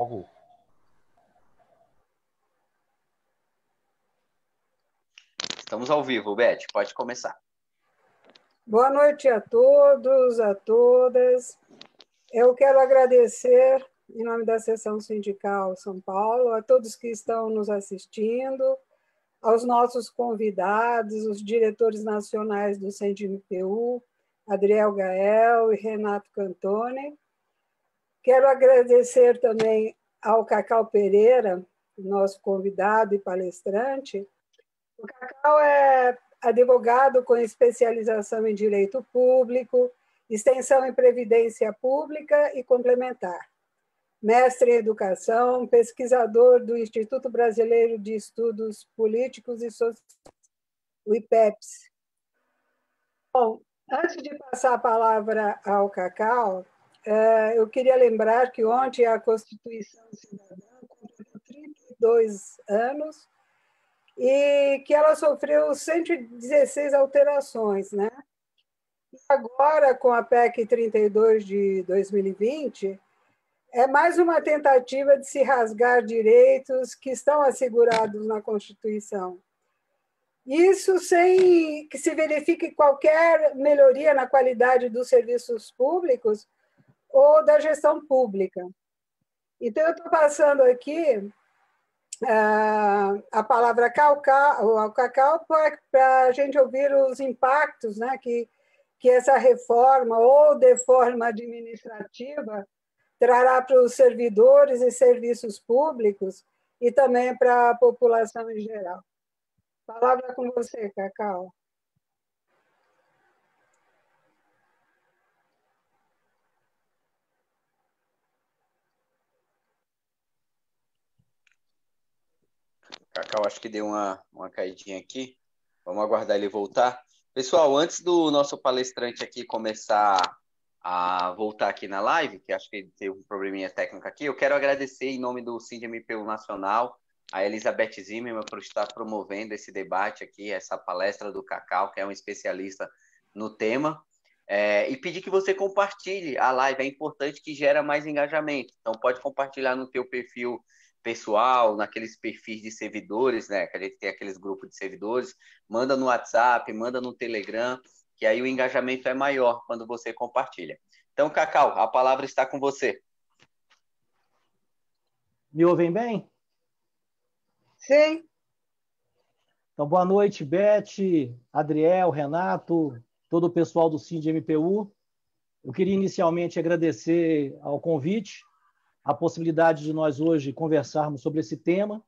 favor. Estamos ao vivo, Beth, pode começar. Boa noite a todos, a todas. Eu quero agradecer, em nome da Seção Sindical São Paulo, a todos que estão nos assistindo, aos nossos convidados, os diretores nacionais do CENDMPU, Adriel Gael e Renato Cantone. Quero agradecer também ao Cacau Pereira, nosso convidado e palestrante. O Cacau é advogado com especialização em direito público, extensão em previdência pública e complementar. Mestre em educação, pesquisador do Instituto Brasileiro de Estudos Políticos e Sociais, o IPEPS. Bom, antes de passar a palavra ao Cacau, eu queria lembrar que ontem a Constituição Cidadã completou 32 anos e que ela sofreu 116 alterações, né? E agora, com a PEC 32 de 2020, é mais uma tentativa de se rasgar direitos que estão assegurados na Constituição. Isso sem que se verifique qualquer melhoria na qualidade dos serviços públicos ou da gestão pública. Então, eu estou passando aqui a palavra ao Cacau para a gente ouvir os impactos, né, que essa reforma ou deforma administrativa trará para os servidores e serviços públicos e também para a população em geral. Palavra com você, Cacau. Cacau, acho que deu uma caidinha aqui. Vamos aguardar ele voltar. Pessoal, antes do nosso palestrante aqui começar a voltar aqui na live, que acho que teve um probleminha técnico aqui, eu quero agradecer em nome do CINDMPU Nacional a Elizabeth Zimmermann por estar promovendo esse debate aqui, essa palestra do Cacau, que é um especialista no tema, e pedir que você compartilhe a live. É importante, que gera mais engajamento. Então, pode compartilhar no teu perfil pessoal, naqueles perfis de servidores, né? Que a gente tem aqueles grupos de servidores, manda no WhatsApp, manda no Telegram, que aí o engajamento é maior quando você compartilha. Então, Cacau, a palavra está com você. Me ouvem bem? Sim. Então, boa noite, Beth, Adriel, Renato, todo o pessoal do CINDMPU. Eu queria inicialmente agradecer ao convite, a possibilidade de nós hoje conversarmos sobre esse tema,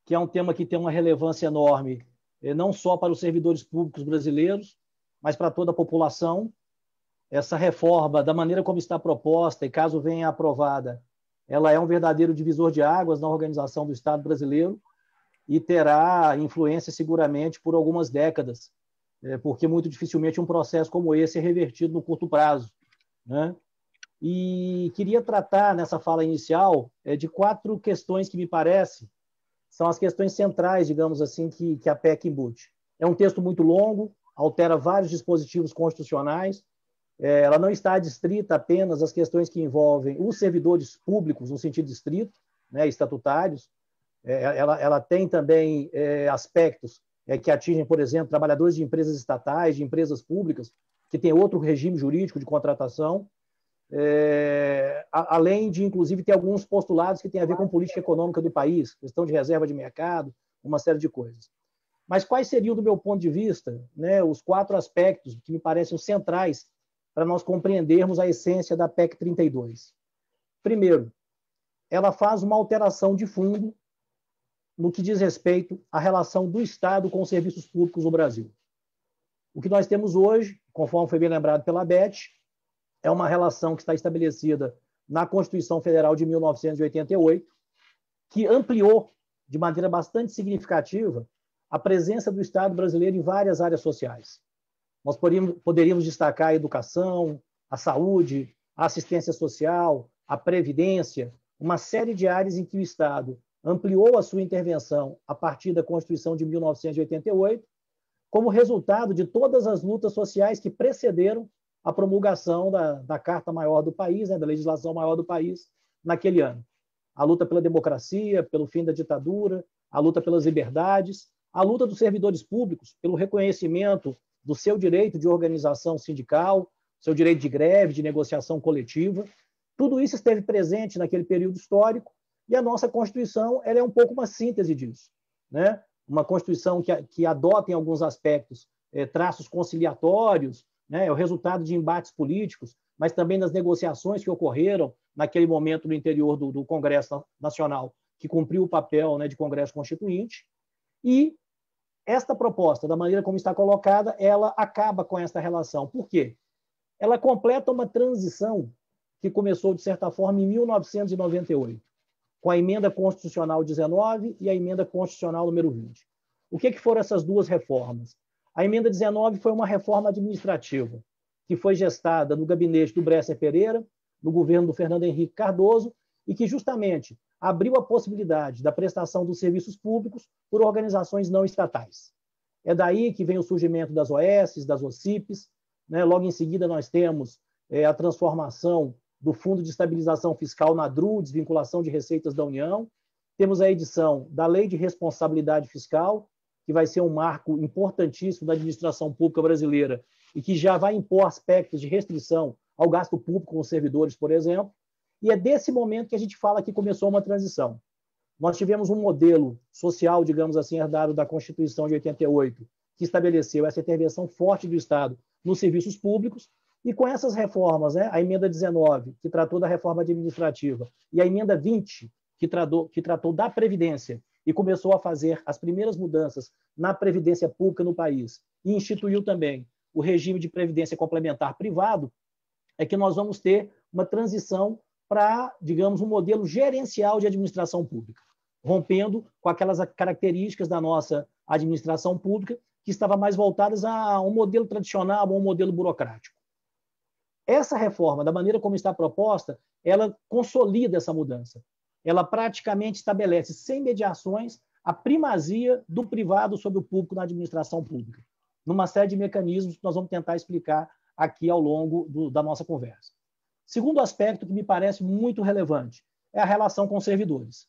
que é um tema que tem uma relevância enorme, não só para os servidores públicos brasileiros, mas para toda a população. Essa reforma, da maneira como está proposta, e caso venha aprovada, ela é um verdadeiro divisor de águas na organização do Estado brasileiro e terá influência seguramente por algumas décadas, porque muito dificilmente um processo como esse é revertido no curto prazo, né? E queria tratar nessa fala inicial de 4 questões que me parecem são as questões centrais, digamos assim, que a PEC embute. É um texto muito longo, altera vários dispositivos constitucionais, ela não está adstrita apenas às questões que envolvem os servidores públicos, no sentido estrito, né, estatutários. Ela tem também aspectos que atingem, por exemplo, trabalhadores de empresas estatais, de empresas públicas, que têm outro regime jurídico de contratação, além de, inclusive, ter alguns postulados que têm a ver com política econômica do país, questão de reserva de mercado, uma série de coisas. Mas quais seriam, do meu ponto de vista, né, os 4 aspectos que me parecem centrais para nós compreendermos a essência da PEC 32? Primeiro, ela faz uma alteração de fundo no que diz respeito à relação do Estado com os serviços públicos no Brasil. O que nós temos hoje, conforme foi bem lembrado pela Beth, é uma relação que está estabelecida na Constituição Federal de 1988, que ampliou de maneira bastante significativa a presença do Estado brasileiro em várias áreas sociais. Nós poderíamos destacar a educação, a saúde, a assistência social, a previdência, uma série de áreas em que o Estado ampliou a sua intervenção a partir da Constituição de 1988, como resultado de todas as lutas sociais que precederam a promulgação da Carta Maior do país, né, da legislação maior do país, naquele ano. a luta pela democracia, pelo fim da ditadura, a luta pelas liberdades, a luta dos servidores públicos pelo reconhecimento do seu direito de organização sindical, seu direito de greve, de negociação coletiva. Tudo isso esteve presente naquele período histórico e a nossa Constituição ela é um pouco uma síntese disso, né? Uma Constituição que adota, em alguns aspectos, traços conciliatórios, né? É o resultado de embates políticos, mas também das negociações que ocorreram naquele momento no interior do Congresso Nacional, que cumpriu o papel, né, de Congresso Constituinte. E esta proposta, da maneira como está colocada, ela acaba com esta relação. Por quê? Ela completa uma transição que começou, de certa forma, em 1998, com a Emenda Constitucional 19 e a Emenda Constitucional número 20. O que foram essas duas reformas? A Emenda 19 foi uma reforma administrativa que foi gestada no gabinete do Bresser Pereira, no governo do Fernando Henrique Cardoso, e que justamente abriu a possibilidade da prestação dos serviços públicos por organizações não estatais. É daí que vem o surgimento das OS, das OCIPs, né? Logo em seguida nós temos a transformação do Fundo de Estabilização Fiscal na DRU, desvinculação de receitas da União. Temos a edição da Lei de Responsabilidade Fiscal, que vai ser um marco importantíssimo da administração pública brasileira e que já vai impor aspectos de restrição ao gasto público com os servidores, por exemplo. E é desse momento que a gente fala que começou uma transição. Nós tivemos um modelo social, digamos assim, herdado da Constituição de 88, que estabeleceu essa intervenção forte do Estado nos serviços públicos, e com essas reformas, né, a Emenda 19, que tratou da reforma administrativa, e a Emenda 20, que tratou da Previdência, e começou a fazer as primeiras mudanças na Previdência Pública no país, e instituiu também o regime de previdência complementar privado, é que nós vamos ter uma transição para, digamos, um modelo gerencial de administração pública, rompendo com aquelas características da nossa administração pública que estava mais voltadas a um modelo tradicional, a um modelo burocrático. Essa reforma, da maneira como está proposta, ela consolida essa mudança. Ela praticamente estabelece, sem mediações, a primazia do privado sobre o público na administração pública, numa série de mecanismos que nós vamos tentar explicar aqui ao longo da nossa conversa. Segundo aspecto que me parece muito relevante é a relação com os servidores.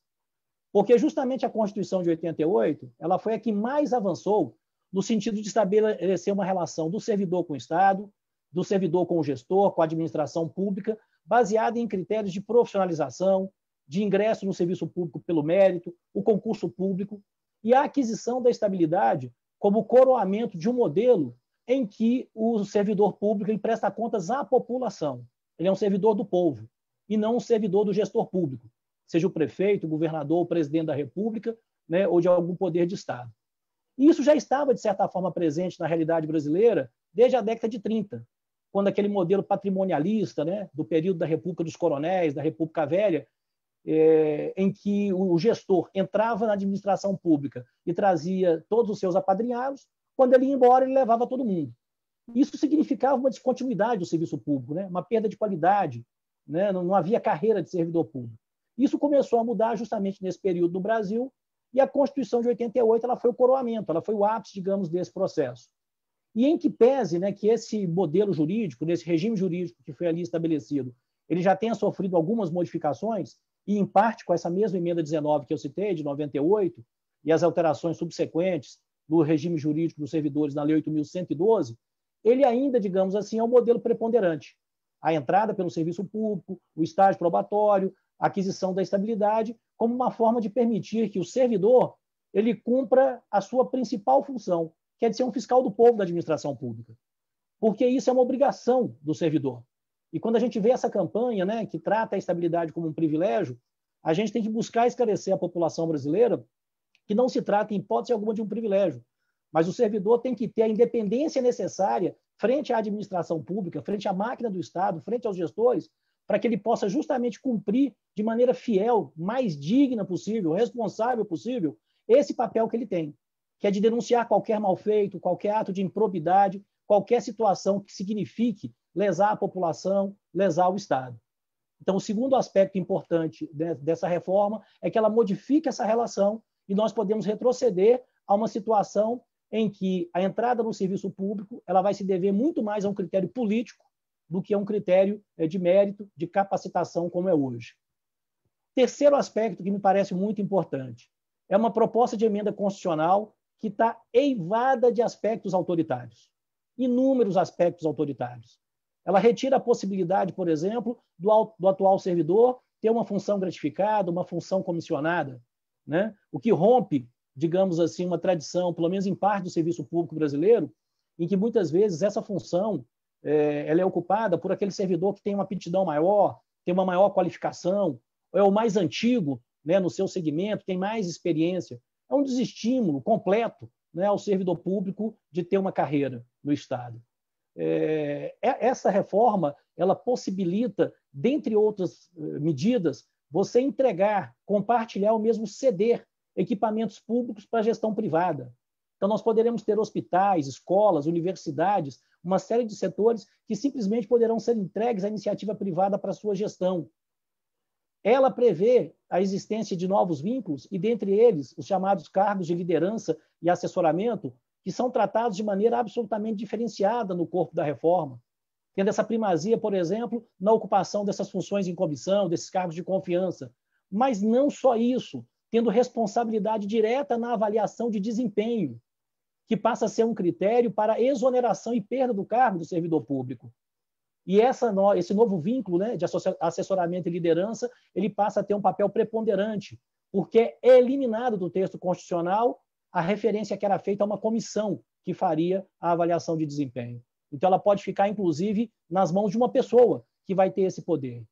Porque justamente a Constituição de 88, ela foi a que mais avançou no sentido de estabelecer uma relação do servidor com o Estado, do servidor com o gestor, com a administração pública, baseada em critérios de profissionalização, de ingresso no serviço público pelo mérito, o concurso público e a aquisição da estabilidade como coroamento de um modelo em que o servidor público ele presta contas à população. Ele é um servidor do povo e não um servidor do gestor público, seja o prefeito, o governador, o presidente da República, né, ou de algum poder de Estado. E isso já estava, de certa forma, presente na realidade brasileira desde a década de 30, quando aquele modelo patrimonialista, né, do período da República dos Coronéis, da República Velha, em que o gestor entrava na administração pública e trazia todos os seus apadrinhados, quando ele ia embora, ele levava todo mundo. Isso significava uma descontinuidade do serviço público, né? Uma perda de qualidade, né? Não havia carreira de servidor público. Isso começou a mudar justamente nesse período no Brasil, e a Constituição de 88 ela foi o coroamento, ela foi o ápice, digamos, desse processo. E em que pese, né, que esse modelo jurídico, desse regime jurídico que foi ali estabelecido, ele já tenha sofrido algumas modificações, e em parte com essa mesma Emenda 19 que eu citei, de 98, e as alterações subsequentes do regime jurídico dos servidores na Lei 8.112, ele ainda, digamos assim, é um modelo preponderante. A entrada pelo serviço público, o estágio probatório, a aquisição da estabilidade, como uma forma de permitir que o servidor ele cumpra a sua principal função, que é de ser um fiscal do povo da administração pública. Porque isso é uma obrigação do servidor. E quando a gente vê essa campanha, né, que trata a estabilidade como um privilégio, a gente tem que buscar esclarecer à população brasileira que não se trata, em hipótese alguma, de um privilégio, mas o servidor tem que ter a independência necessária frente à administração pública, frente à máquina do Estado, frente aos gestores, para que ele possa justamente cumprir de maneira fiel, mais digna possível, responsável possível, esse papel que ele tem, que é de denunciar qualquer malfeito, qualquer ato de improbidade, qualquer situação que signifique lesar a população, lesar o Estado. Então, o segundo aspecto importante dessa reforma é que ela modifica essa relação e nós podemos retroceder a uma situação em que a entrada no serviço público ela vai se dever muito mais a um critério político do que a um critério de mérito, de capacitação, como é hoje. Terceiro aspecto que me parece muito importante é uma proposta de emenda constitucional que está eivada de aspectos autoritários, inúmeros aspectos autoritários. Ela retira a possibilidade, por exemplo, do atual servidor ter uma função gratificada, uma função comissionada, né? O que rompe, digamos assim, uma tradição, pelo menos em parte do serviço público brasileiro, em que muitas vezes essa função ela é ocupada por aquele servidor que tem uma aptidão maior, tem uma maior qualificação, é o mais antigo, né, no seu segmento, tem mais experiência. É um desestímulo completo, né, ao servidor público de ter uma carreira no Estado. Essa reforma ela possibilita, dentre outras medidas, você entregar, compartilhar ou mesmo ceder equipamentos públicos para a gestão privada. Então, nós poderemos ter hospitais, escolas, universidades, uma série de setores que simplesmente poderão ser entregues à iniciativa privada para sua gestão. Ela prevê a existência de novos vínculos e, dentre eles, os chamados cargos de liderança e assessoramento, que são tratados de maneira absolutamente diferenciada no corpo da reforma, tendo essa primazia, por exemplo, na ocupação dessas funções em comissão, desses cargos de confiança. Mas não só isso, tendo responsabilidade direta na avaliação de desempenho, que passa a ser um critério para exoneração e perda do cargo do servidor público. E esse novo vínculo, né, de assessoramento e liderança, ele passa a ter um papel preponderante, porque é eliminado do texto constitucional a referência que era feita a uma comissão que faria a avaliação de desempenho. Então, ela pode ficar, inclusive, nas mãos de uma pessoa que vai ter esse poder.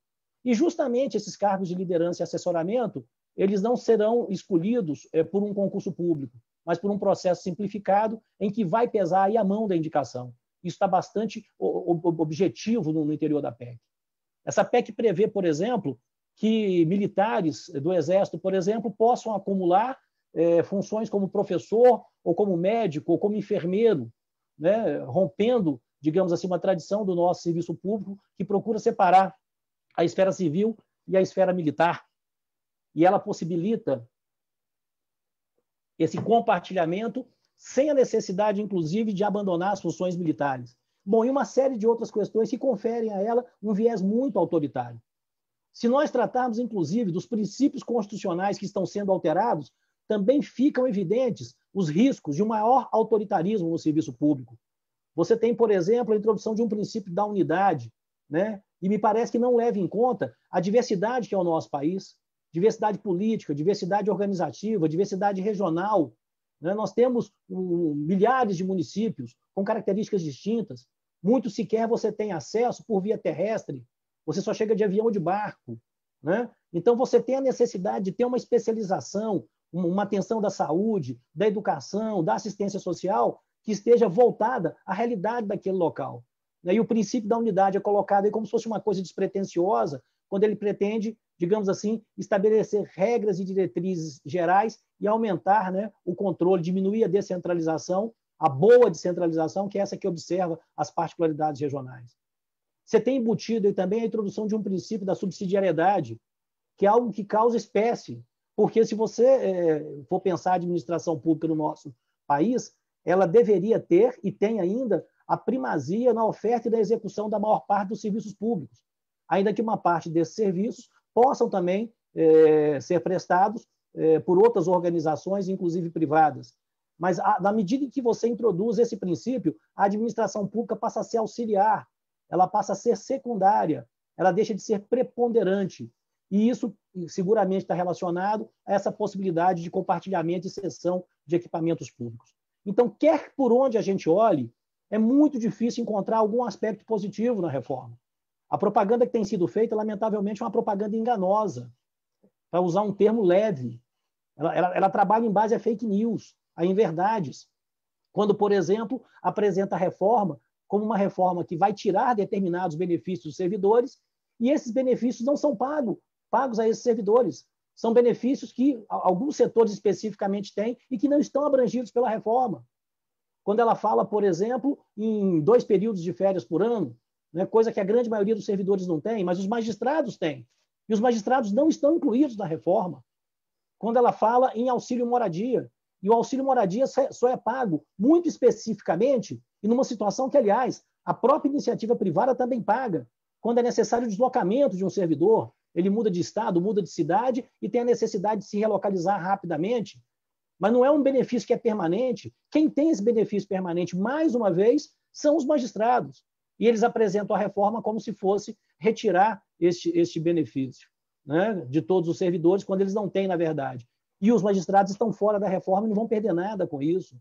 E, justamente, esses cargos de liderança e assessoramento, eles não serão escolhidos por um concurso público, mas por um processo simplificado em que vai pesar aí a mão da indicação. Isso está bastante objetivo no interior da PEC. Essa PEC prevê, por exemplo, que militares do Exército, por exemplo, possam acumular funções como professor, ou como médico, ou como enfermeiro, né, rompendo, digamos assim, uma tradição do nosso serviço público que procura separar a esfera civil e a esfera militar. E ela possibilita esse compartilhamento sem a necessidade, inclusive, de abandonar as funções militares. Bom, e uma série de outras questões que conferem a ela um viés muito autoritário. Se nós tratarmos, inclusive, dos princípios constitucionais que estão sendo alterados, também ficam evidentes os riscos de um maior autoritarismo no serviço público. Você tem, por exemplo, a introdução de um princípio da unidade, né? E me parece que não leva em conta a diversidade que é o nosso país, diversidade política, diversidade organizativa, diversidade regional. Né? Nós temos milhares de municípios com características distintas. Muitos sequer você tem acesso por via terrestre, você só chega de avião ou de barco. Né? Então, você tem a necessidade de ter uma especialização, uma atenção da saúde, da educação, da assistência social, que esteja voltada à realidade daquele local. E o princípio da unidade é colocado aí como se fosse uma coisa despretensiosa, quando ele pretende, digamos assim, estabelecer regras e diretrizes gerais e aumentar, né, o controle, diminuir a descentralização, a boa descentralização, que é essa que observa as particularidades regionais. Você tem embutido aí também a introdução de um princípio da subsidiariedade, que é algo que causa espécie, porque se você for pensar a administração pública no nosso país, ela deveria ter, e tem ainda, a primazia na oferta e na execução da maior parte dos serviços públicos, ainda que uma parte desses serviços possam também ser prestados por outras organizações, inclusive privadas. Mas, na medida em que você introduz esse princípio, a administração pública passa a ser auxiliar, ela passa a ser secundária, ela deixa de ser preponderante. E isso seguramente está relacionado a essa possibilidade de compartilhamento e cessão de equipamentos públicos. Então, quer por onde a gente olhe, é muito difícil encontrar algum aspecto positivo na reforma. A propaganda que tem sido feita, lamentavelmente, é uma propaganda enganosa, para usar um termo leve. Ela trabalha em base a fake news, a inverdades. Quando, por exemplo, apresenta a reforma como uma reforma que vai tirar determinados benefícios dos servidores, e esses benefícios não são pagos a esses servidores. São benefícios que alguns setores especificamente têm e que não estão abrangidos pela reforma. Quando ela fala, por exemplo, em 2 períodos de férias por ano, né, coisa que a grande maioria dos servidores não tem, mas os magistrados têm. E os magistrados não estão incluídos na reforma. Quando ela fala em auxílio moradia, e o auxílio moradia só é pago muito especificamente e numa situação que, aliás, a própria iniciativa privada também paga, quando é necessário o deslocamento de um servidor, ele muda de estado, muda de cidade e tem a necessidade de se relocalizar rapidamente. Mas não é um benefício que é permanente. Quem tem esse benefício permanente, mais uma vez, são os magistrados. E eles apresentam a reforma como se fosse retirar este benefício, né, de todos os servidores, quando eles não têm, na verdade. E os magistrados estão fora da reforma e não vão perder nada com isso,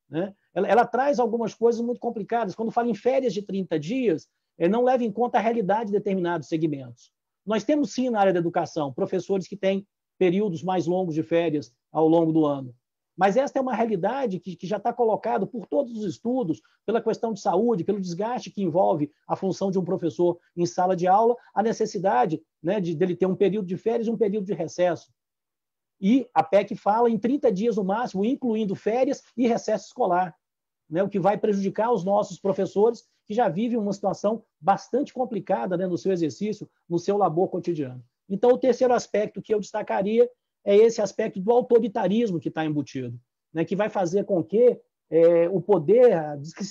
né? Ela traz algumas coisas muito complicadas. Quando fala em férias de 30 dias, não leva em conta a realidade de determinados segmentos. Nós temos, sim, na área da educação, professores que têm períodos mais longos de férias ao longo do ano. Mas esta é uma realidade que já está colocada por todos os estudos, pela questão de saúde, pelo desgaste que envolve a função de um professor em sala de aula, a necessidade, né, dele ter um período de férias e um período de recesso. E a PEC fala em 30 dias no máximo, incluindo férias e recesso escolar, né, o que vai prejudicar os nossos professores, que já vivem uma situação bastante complicada, né, no seu exercício, no seu labor cotidiano. Então, o terceiro aspecto que eu destacaria é esse aspecto do autoritarismo que está embutido, né, que vai fazer com que o poder,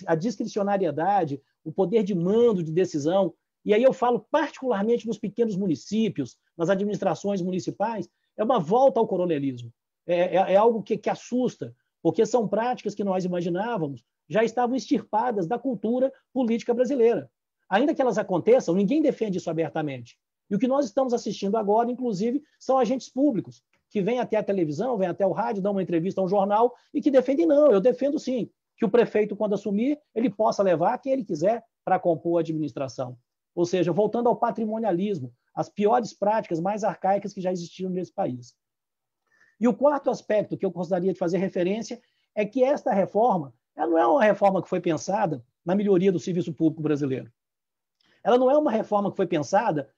a discricionariedade, o poder de mando, de decisão, e aí eu falo particularmente nos pequenos municípios, nas administrações municipais, é uma volta ao coronelismo. É algo que assusta, porque são práticas que nós imaginávamos já estavam extirpadas da cultura política brasileira. Ainda que elas aconteçam, ninguém defende isso abertamente. E o que nós estamos assistindo agora, inclusive, são agentes públicos, que vêm até a televisão, vêm até o rádio, dão uma entrevista a um jornal e que defendem, não, eu defendo sim, que o prefeito, quando assumir, ele possa levar quem ele quiser para compor a administração. Ou seja, voltando ao patrimonialismo, as piores práticas mais arcaicas que já existiram nesse país. E o quarto aspecto que eu gostaria de fazer referência é que esta reforma, ela não é uma reforma que foi pensada na melhoria do serviço público brasileiro. Ela não é uma reforma que foi pensada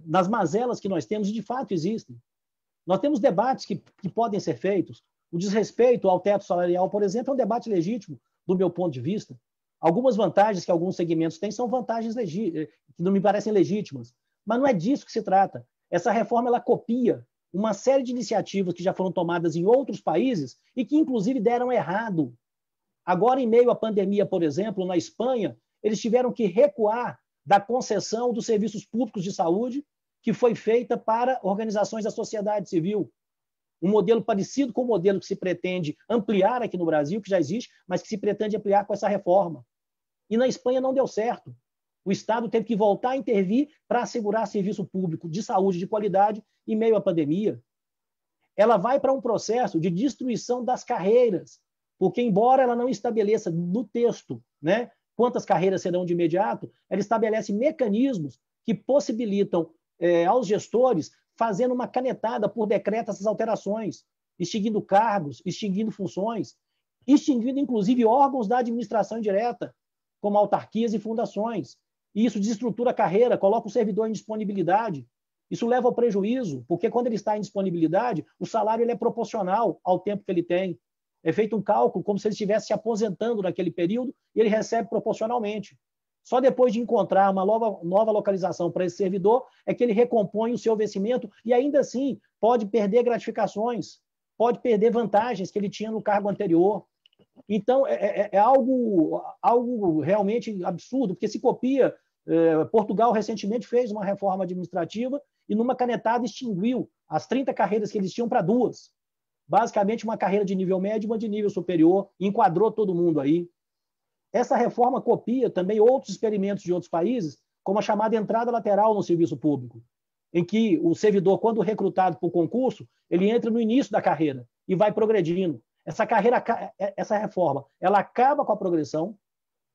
nas mazelas que nós temos, e de fato existem. Nós temos debates que podem ser feitos. O desrespeito ao teto salarial, por exemplo, é um debate legítimo, do meu ponto de vista. Algumas vantagens que alguns segmentos têm são vantagens que não me parecem legítimas. Mas não é disso que se trata. Essa reforma ela copia uma série de iniciativas que já foram tomadas em outros países e que, inclusive, deram errado. Agora, em meio à pandemia, por exemplo, na Espanha, eles tiveram que recuar da concessão dos serviços públicos de saúde que foi feita para organizações da sociedade civil. Um modelo parecido com o modelo que se pretende ampliar aqui no Brasil, que já existe, mas que se pretende ampliar com essa reforma. E na Espanha não deu certo. O Estado teve que voltar a intervir para assegurar serviço público de saúde de qualidade em meio à pandemia. Ela vai para um processo de destruição das carreiras, porque, embora ela não estabeleça no texto, né, quantas carreiras serão de imediato, ela estabelece mecanismos que possibilitam aos gestores fazendo uma canetada por decreto essas alterações, extinguindo cargos, extinguindo funções, extinguindo, inclusive, órgãos da administração indireta, como autarquias e fundações. E isso desestrutura a carreira, coloca o servidor em disponibilidade. Isso leva ao prejuízo, porque quando ele está em disponibilidade, o salário ele é proporcional ao tempo que ele tem. É feito um cálculo como se ele estivesse se aposentando naquele período e ele recebe proporcionalmente. Só depois de encontrar uma nova localização para esse servidor é que ele recompõe o seu vencimento e, ainda assim, pode perder gratificações, pode perder vantagens que ele tinha no cargo anterior. Então, é algo realmente absurdo, porque se copia. Portugal recentemente fez uma reforma administrativa e, numa canetada, extinguiu as 30 carreiras que eles tinham para 2. Basicamente, uma carreira de nível médio e uma de nível superior, e enquadrou todo mundo aí. Essa reforma copia também outros experimentos de outros países, como a chamada entrada lateral no serviço público, em que o servidor, quando recrutado por concurso, ele entra no início da carreira e vai progredindo. Essa reforma, ela acaba com a progressão,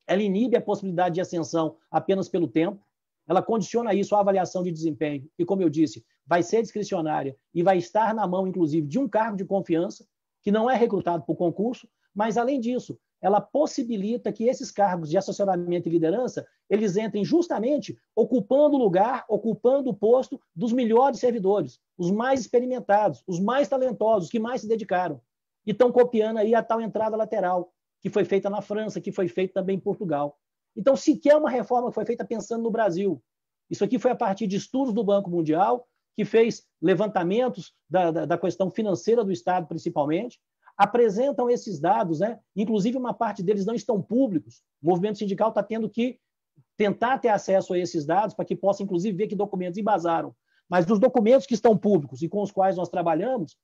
ela inibe a possibilidade de ascensão apenas pelo tempo, ela condiciona isso à avaliação de desempenho, e, como eu disse, vai ser discricionária e vai estar na mão, inclusive, de um cargo de confiança, que não é recrutado por concurso, mas, além disso, ela possibilita que esses cargos de assessoramento e liderança, eles entrem justamente ocupando o lugar, ocupando o posto dos melhores servidores, os mais experimentados, os mais talentosos, os que mais se dedicaram. E estão copiando aí a tal entrada lateral, que foi feita na França, que foi feita também em Portugal. Então, sequer uma reforma que foi feita pensando no Brasil. Isso aqui foi a partir de estudos do Banco Mundial, que fez levantamentos da questão financeira do Estado, principalmente, apresentam esses dados, né? Inclusive uma parte deles não estão públicos. O movimento sindical está tendo que tentar ter acesso a esses dados para que possa, inclusive, ver que documentos embasaram. Mas os documentos que estão públicos e com os quais nós trabalhamos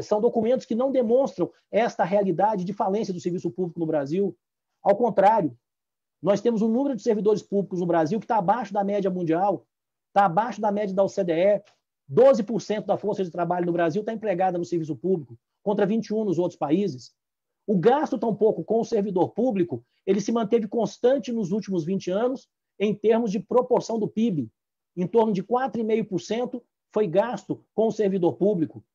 são documentos que não demonstram esta realidade de falência do serviço público no Brasil. Ao contrário, nós temos um número de servidores públicos no Brasil que está abaixo da média mundial, está abaixo da média da OCDE. 12% da força de trabalho no Brasil está empregada no serviço público, contra 21% nos outros países. O gasto, tampouco, com o servidor público, ele se manteve constante nos últimos 20 anos em termos de proporção do PIB. Em torno de 4,5% foi gasto com o servidor público.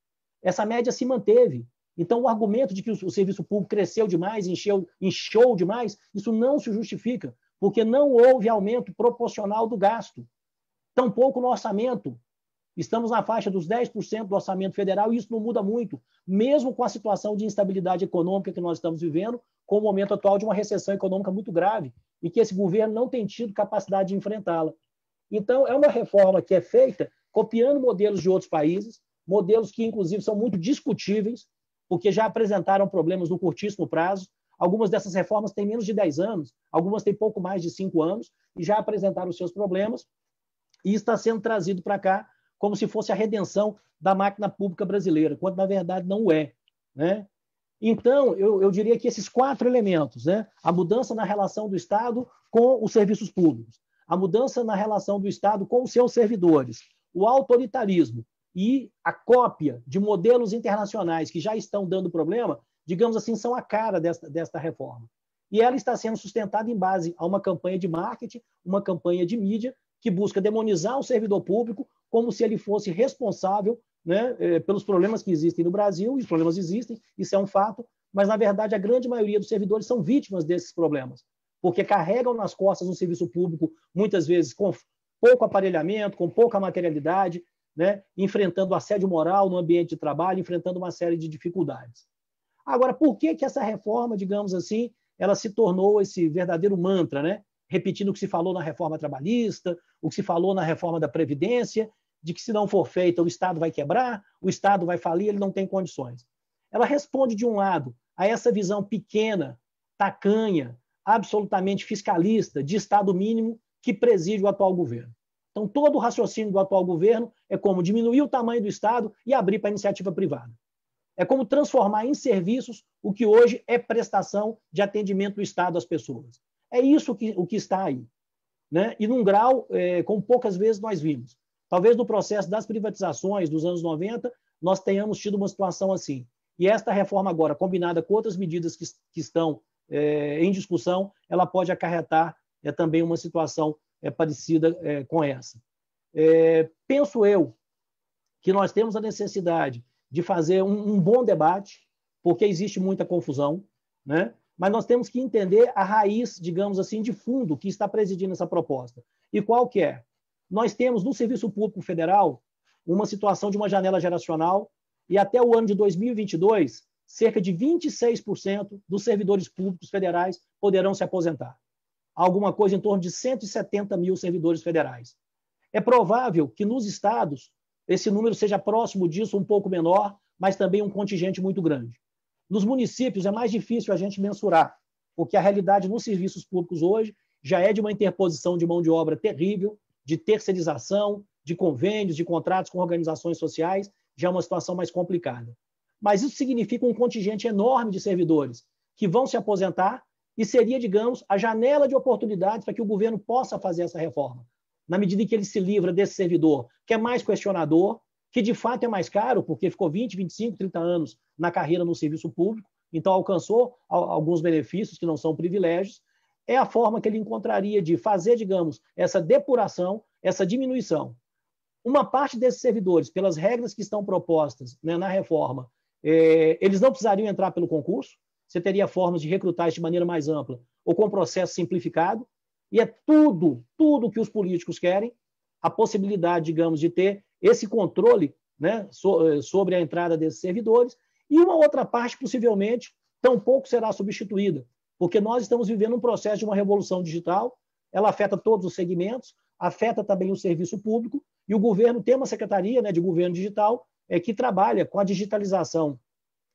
Essa média se manteve. Então, o argumento de que o serviço público cresceu demais, inchou demais, isso não se justifica, porque não houve aumento proporcional do gasto. Tampouco no orçamento. Estamos na faixa dos 10% do orçamento federal e isso não muda muito, mesmo com a situação de instabilidade econômica que nós estamos vivendo, com o momento atual de uma recessão econômica muito grave e que esse governo não tem tido capacidade de enfrentá-la. Então, é uma reforma que é feita copiando modelos de outros países, modelos que, inclusive, são muito discutíveis, porque já apresentaram problemas no curtíssimo prazo. Algumas dessas reformas têm menos de 10 anos, algumas têm pouco mais de 5 anos, e já apresentaram os seus problemas, e está sendo trazido para cá como se fosse a redenção da máquina pública brasileira, quando, na verdade, não o é, né? Então, eu diria que esses 4 elementos, né? A mudança na relação do Estado com os serviços públicos, a mudança na relação do Estado com os seus servidores, o autoritarismo e a cópia de modelos internacionais que já estão dando problema, digamos assim, são a cara desta reforma. E ela está sendo sustentada em base a uma campanha de marketing, uma campanha de mídia, que busca demonizar o servidor público como se ele fosse responsável, né, pelos problemas que existem no Brasil, e os problemas existem, isso é um fato, mas, na verdade, a grande maioria dos servidores são vítimas desses problemas, porque carregam nas costas um serviço público, muitas vezes, com pouco aparelhamento, com pouca materialidade, né, enfrentando assédio moral no ambiente de trabalho, enfrentando uma série de dificuldades. Agora, por que essa reforma, digamos assim, ela se tornou esse verdadeiro mantra, né? Repetindo o que se falou na reforma trabalhista, o que se falou na reforma da Previdência, de que se não for feita o Estado vai quebrar, o Estado vai falir, ele não tem condições. Ela responde, de um lado, a essa visão pequena, tacanha, absolutamente fiscalista, de Estado mínimo que preside o atual governo. Então, todo o raciocínio do atual governo é como diminuir o tamanho do Estado e abrir para a iniciativa privada. É como transformar em serviços o que hoje é prestação de atendimento do Estado às pessoas. É isso o que está aí, né? E num grau, como poucas vezes nós vimos. Talvez no processo das privatizações dos anos 90, nós tenhamos tido uma situação assim. E esta reforma agora, combinada com outras medidas que estão em discussão, ela pode acarretar também uma situação parecida com essa. Penso eu que nós temos a necessidade de fazer um bom debate, porque existe muita confusão, né? Mas nós temos que entender a raiz, digamos assim, de fundo que está presidindo essa proposta. E qual que é? Nós temos no Serviço Público Federal uma situação de uma janela geracional e até o ano de 2022, cerca de 26% dos servidores públicos federais poderão se aposentar. Alguma coisa em torno de 170 mil servidores federais. É provável que nos estados esse número seja próximo disso, um pouco menor, mas também um contingente muito grande. Nos municípios é mais difícil a gente mensurar, porque a realidade nos serviços públicos hoje já é de uma interposição de mão de obra terrível, de terceirização, de convênios, de contratos com organizações sociais, já é uma situação mais complicada. Mas isso significa um contingente enorme de servidores que vão se aposentar e seria, digamos, a janela de oportunidades para que o governo possa fazer essa reforma, na medida em que ele se livra desse servidor, que é mais questionador, que de fato é mais caro, porque ficou 20, 25, 30 anos na carreira no serviço público, então alcançou alguns benefícios que não são privilégios, é a forma que ele encontraria de fazer, digamos, essa depuração, essa diminuição. Uma parte desses servidores, pelas regras que estão propostas, né, na reforma, eles não precisariam entrar pelo concurso, você teria formas de recrutar de maneira mais ampla, ou com processo simplificado, e é tudo que os políticos querem, a possibilidade, digamos, de ter esse controle, né, sobre a entrada desses servidores, e uma outra parte, possivelmente, tampouco será substituída, porque nós estamos vivendo um processo de uma revolução digital, ela afeta todos os segmentos, afeta também o serviço público, e o governo tem uma secretaria, né, de governo digital que trabalha com a digitalização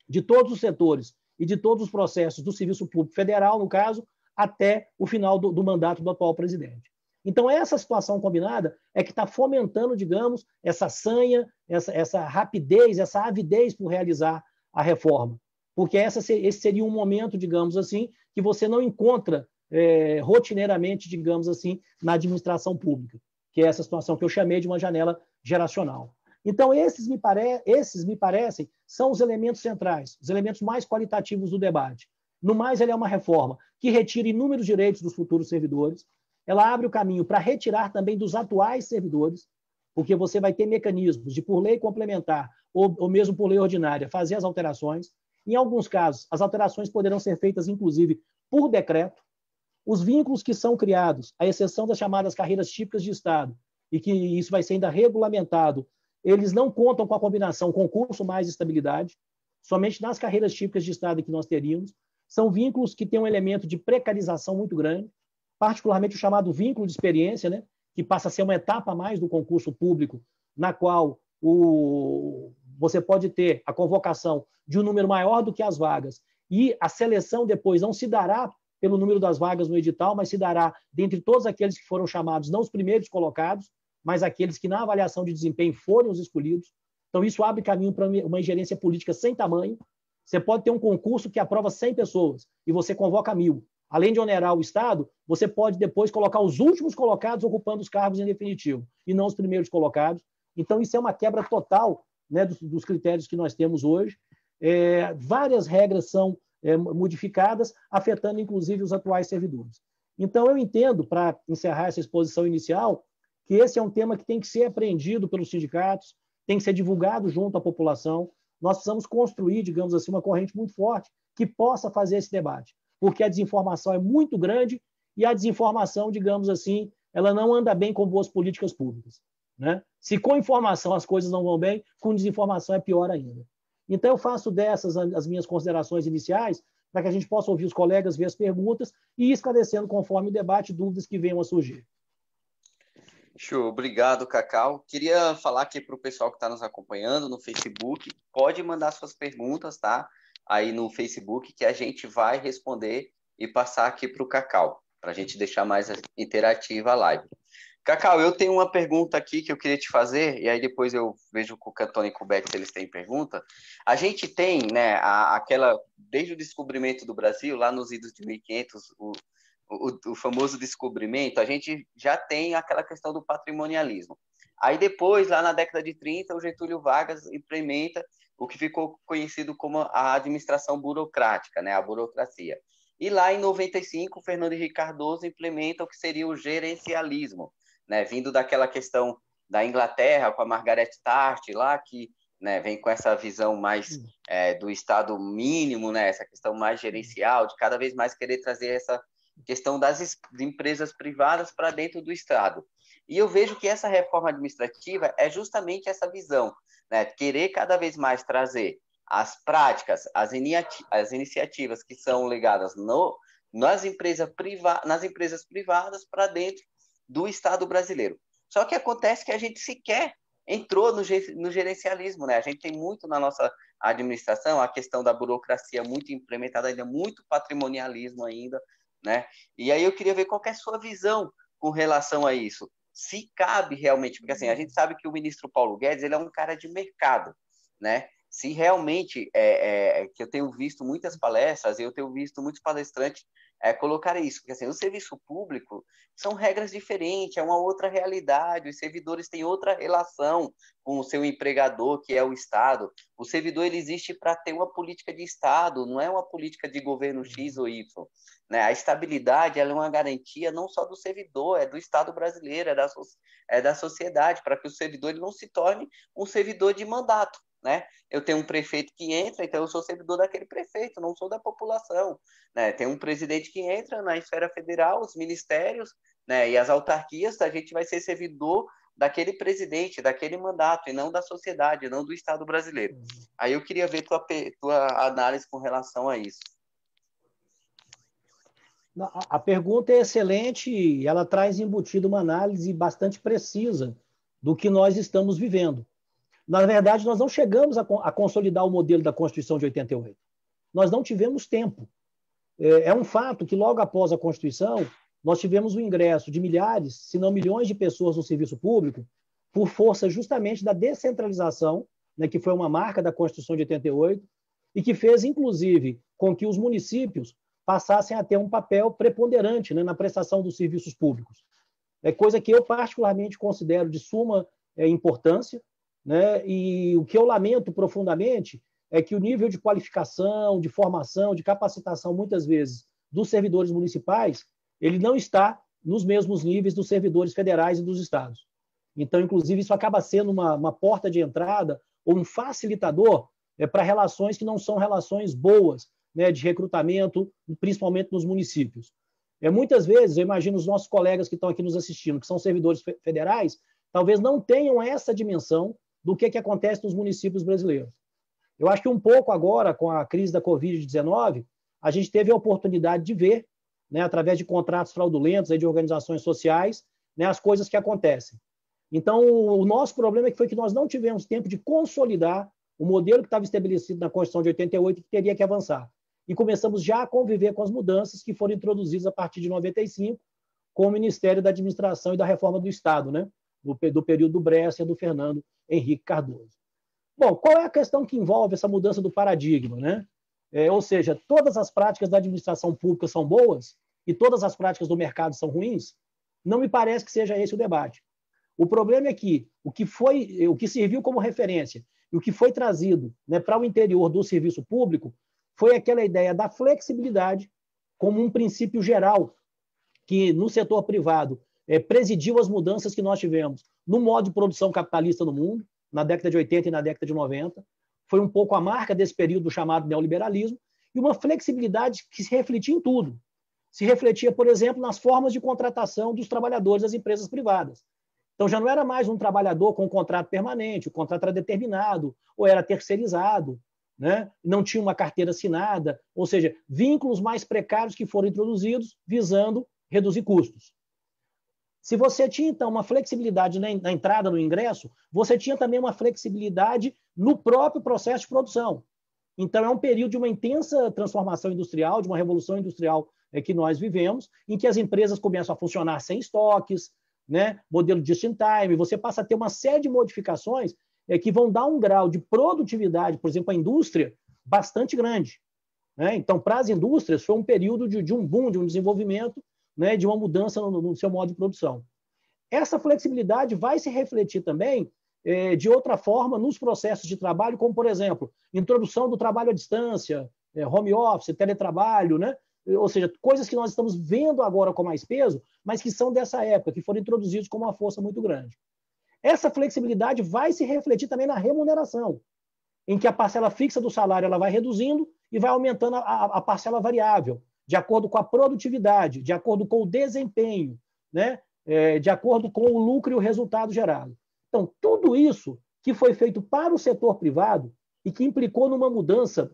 de todos os setores e de todos os processos do serviço público federal, no caso, até o final do mandato do atual presidente. Então, essa situação combinada é que está fomentando, digamos, essa sanha, essa rapidez, essa avidez por realizar a reforma. Porque esse seria um momento, digamos assim, que você não encontra rotineiramente, digamos assim, na administração pública, que é essa situação que eu chamei de uma janela geracional. Então, esses me parecem são os elementos centrais, os elementos mais qualitativos do debate. No mais, ele é uma reforma que retira inúmeros direitos dos futuros servidores, ela abre o caminho para retirar também dos atuais servidores, porque você vai ter mecanismos de, por lei complementar ou mesmo por lei ordinária, fazer as alterações. Em alguns casos, as alterações poderão ser feitas, inclusive, por decreto. Os vínculos que são criados, à exceção das chamadas carreiras típicas de Estado, e que isso vai ser ainda regulamentado, eles não contam com a combinação concurso mais estabilidade, somente nas carreiras típicas de Estado que nós teríamos. São vínculos que têm um elemento de precarização muito grande, particularmente o chamado vínculo de experiência, né, que passa a ser uma etapa a mais do concurso público, na qual você pode ter a convocação de um número maior do que as vagas, e a seleção depois não se dará pelo número das vagas no edital, mas se dará dentre todos aqueles que foram chamados, não os primeiros colocados, mas aqueles que na avaliação de desempenho foram os escolhidos. Então, isso abre caminho para uma ingerência política sem tamanho. Você pode ter um concurso que aprova 100 pessoas e você convoca 1.000. Além de onerar o Estado, você pode depois colocar os últimos colocados ocupando os cargos em definitivo, e não os primeiros colocados. Então, isso é uma quebra total, né, dos critérios que nós temos hoje. Várias regras são modificadas, afetando, inclusive, os atuais servidores. Então, eu entendo, para encerrar essa exposição inicial, que esse é um tema que tem que ser apreendido pelos sindicatos, tem que ser divulgado junto à população. Nós precisamos construir, digamos assim, uma corrente muito forte que possa fazer esse debate, porque a desinformação é muito grande e a desinformação, digamos assim, ela não anda bem com boas políticas públicas, né? Se com informação as coisas não vão bem, com desinformação é pior ainda. Então, eu faço dessas as minhas considerações iniciais para que a gente possa ouvir os colegas, ver as perguntas e ir esclarecendo conforme o debate, dúvidas que venham a surgir. Show, obrigado, Cacau. Queria falar aqui para o pessoal que está nos acompanhando no Facebook, pode mandar suas perguntas, tá? Aí no Facebook, que a gente vai responder e passar aqui para o Cacau, para a gente deixar mais interativa a live. Cacau, eu tenho uma pergunta aqui que eu queria te fazer, e aí depois eu vejo com o Cantone e com o Beck se eles têm pergunta. A gente tem, né, desde o descobrimento do Brasil, lá nos idos de 1500, o famoso descobrimento, a gente já tem aquela questão do patrimonialismo. Aí depois, lá na década de 30, o Getúlio Vargas implementa o que ficou conhecido como a administração burocrática, né, a burocracia. E lá em 95, o Fernando Henrique Cardoso implementa o que seria o gerencialismo, né, vindo daquela questão da Inglaterra, com a Margaret Thatcher lá, que, né, vem com essa visão mais do Estado mínimo, né, essa questão mais gerencial, de cada vez mais querer trazer essa questão das empresas privadas para dentro do Estado. E eu vejo que essa reforma administrativa é justamente essa visão, né, querer cada vez mais trazer as práticas, as iniciativas que são ligadas nas empresas privadas para dentro do Estado brasileiro. Só que acontece que a gente sequer entrou no gerencialismo, né? A gente tem muito na nossa administração a questão da burocracia muito implementada ainda, muito patrimonialismo ainda, né? E aí eu queria ver qual que é a sua visão com relação a isso. Se cabe realmente, porque assim, a gente sabe que o ministro Paulo Guedes ele é um cara de mercado, né? Se realmente, que eu tenho visto muitas palestras, eu tenho visto muitos palestrantes colocar isso, porque assim, o serviço público são regras diferentes, é uma outra realidade, os servidores têm outra relação com o seu empregador, que é o Estado. O servidor ele existe para ter uma política de Estado, não é uma política de governo X ou Y. Né? A estabilidade ela é uma garantia não só do servidor, é do Estado brasileiro, é da sociedade, para que o servidor ele não se torne um servidor de mandato. Né? Eu tenho um prefeito que entra, então eu sou servidor daquele prefeito, não sou da população. Né? Tem um presidente que entra na esfera federal, os ministérios, né, e as autarquias, a gente vai ser servidor daquele presidente, daquele mandato, e não da sociedade, não do Estado brasileiro. Aí eu queria ver tua análise com relação a isso. A pergunta é excelente e ela traz embutida uma análise bastante precisa do que nós estamos vivendo. Na verdade, nós não chegamos a consolidar o modelo da Constituição de 88. Nós não tivemos tempo. É um fato que, logo após a Constituição, nós tivemos o ingresso de milhares, se não milhões de pessoas no serviço público, por força justamente da descentralização, né, que foi uma marca da Constituição de 88, e que fez, inclusive, com que os municípios passassem a ter um papel preponderante, né, na prestação dos serviços públicos. É coisa que eu particularmente considero de suma importância, né, e o que eu lamento profundamente é que o nível de qualificação, de formação, de capacitação, muitas vezes, dos servidores municipais, ele não está nos mesmos níveis dos servidores federais e dos estados. Então, inclusive, isso acaba sendo uma porta de entrada ou um facilitador para relações que não são relações boas, né, de recrutamento, principalmente nos municípios. Muitas vezes, eu imagino os nossos colegas que estão aqui nos assistindo, que são servidores federais, talvez não tenham essa dimensão do que acontece nos municípios brasileiros. Eu acho que um pouco agora, com a crise da Covid-19, a gente teve a oportunidade de ver, né, através de contratos fraudulentos aí de organizações sociais, né, as coisas que acontecem. Então, o nosso problema foi que nós não tivemos tempo de consolidar o modelo que estava estabelecido na Constituição de 88 que teria que avançar. E começamos já a conviver com as mudanças que foram introduzidas a partir de 95 com o Ministério da Administração e da Reforma do Estado, né, do período do Bresser e do Fernando Henrique Cardoso. Bom, qual é a questão que envolve essa mudança do paradigma, né? Ou seja, todas as práticas da administração pública são boas e todas as práticas do mercado são ruins? Não me parece que seja esse o debate. O problema é que o que serviu como referência e o que foi trazido, né, para o interior do serviço público foi aquela ideia da flexibilidade como um princípio geral que no setor privado presidiu as mudanças que nós tivemos no modo de produção capitalista no mundo, na década de 80 e na década de 90. Foi um pouco a marca desse período chamado neoliberalismo, e uma flexibilidade que se refletia em tudo. Se refletia, por exemplo, nas formas de contratação dos trabalhadores das empresas privadas. Então, já não era mais um trabalhador com um contrato permanente, o contrato era determinado, ou era terceirizado, né? Não tinha uma carteira assinada, ou seja, vínculos mais precários que foram introduzidos visando reduzir custos. Se você tinha, então, uma flexibilidade na entrada, no ingresso, você tinha também uma flexibilidade no próprio processo de produção. Então, é um período de uma intensa transformação industrial, de uma revolução industrial que nós vivemos, em que as empresas começam a funcionar sem estoques, né? Modelo just-in-time, você passa a ter uma série de modificações que vão dar um grau de produtividade, por exemplo, a indústria, bastante grande, né? Então, para as indústrias, foi um período de um boom, de um desenvolvimento, né, de uma mudança no seu modo de produção. Essa flexibilidade vai se refletir também de outra forma nos processos de trabalho, como, por exemplo, introdução do trabalho à distância, home office, teletrabalho, né? Ou seja, coisas que nós estamos vendo agora com mais peso, mas que são dessa época, que foram introduzidos com uma força muito grande. Essa flexibilidade vai se refletir também na remuneração, em que a parcela fixa do salário ela vai reduzindo e vai aumentando a parcela variável, de acordo com a produtividade, de acordo com o desempenho, né? De acordo com o lucro e o resultado gerado. Então, tudo isso que foi feito para o setor privado e que implicou numa mudança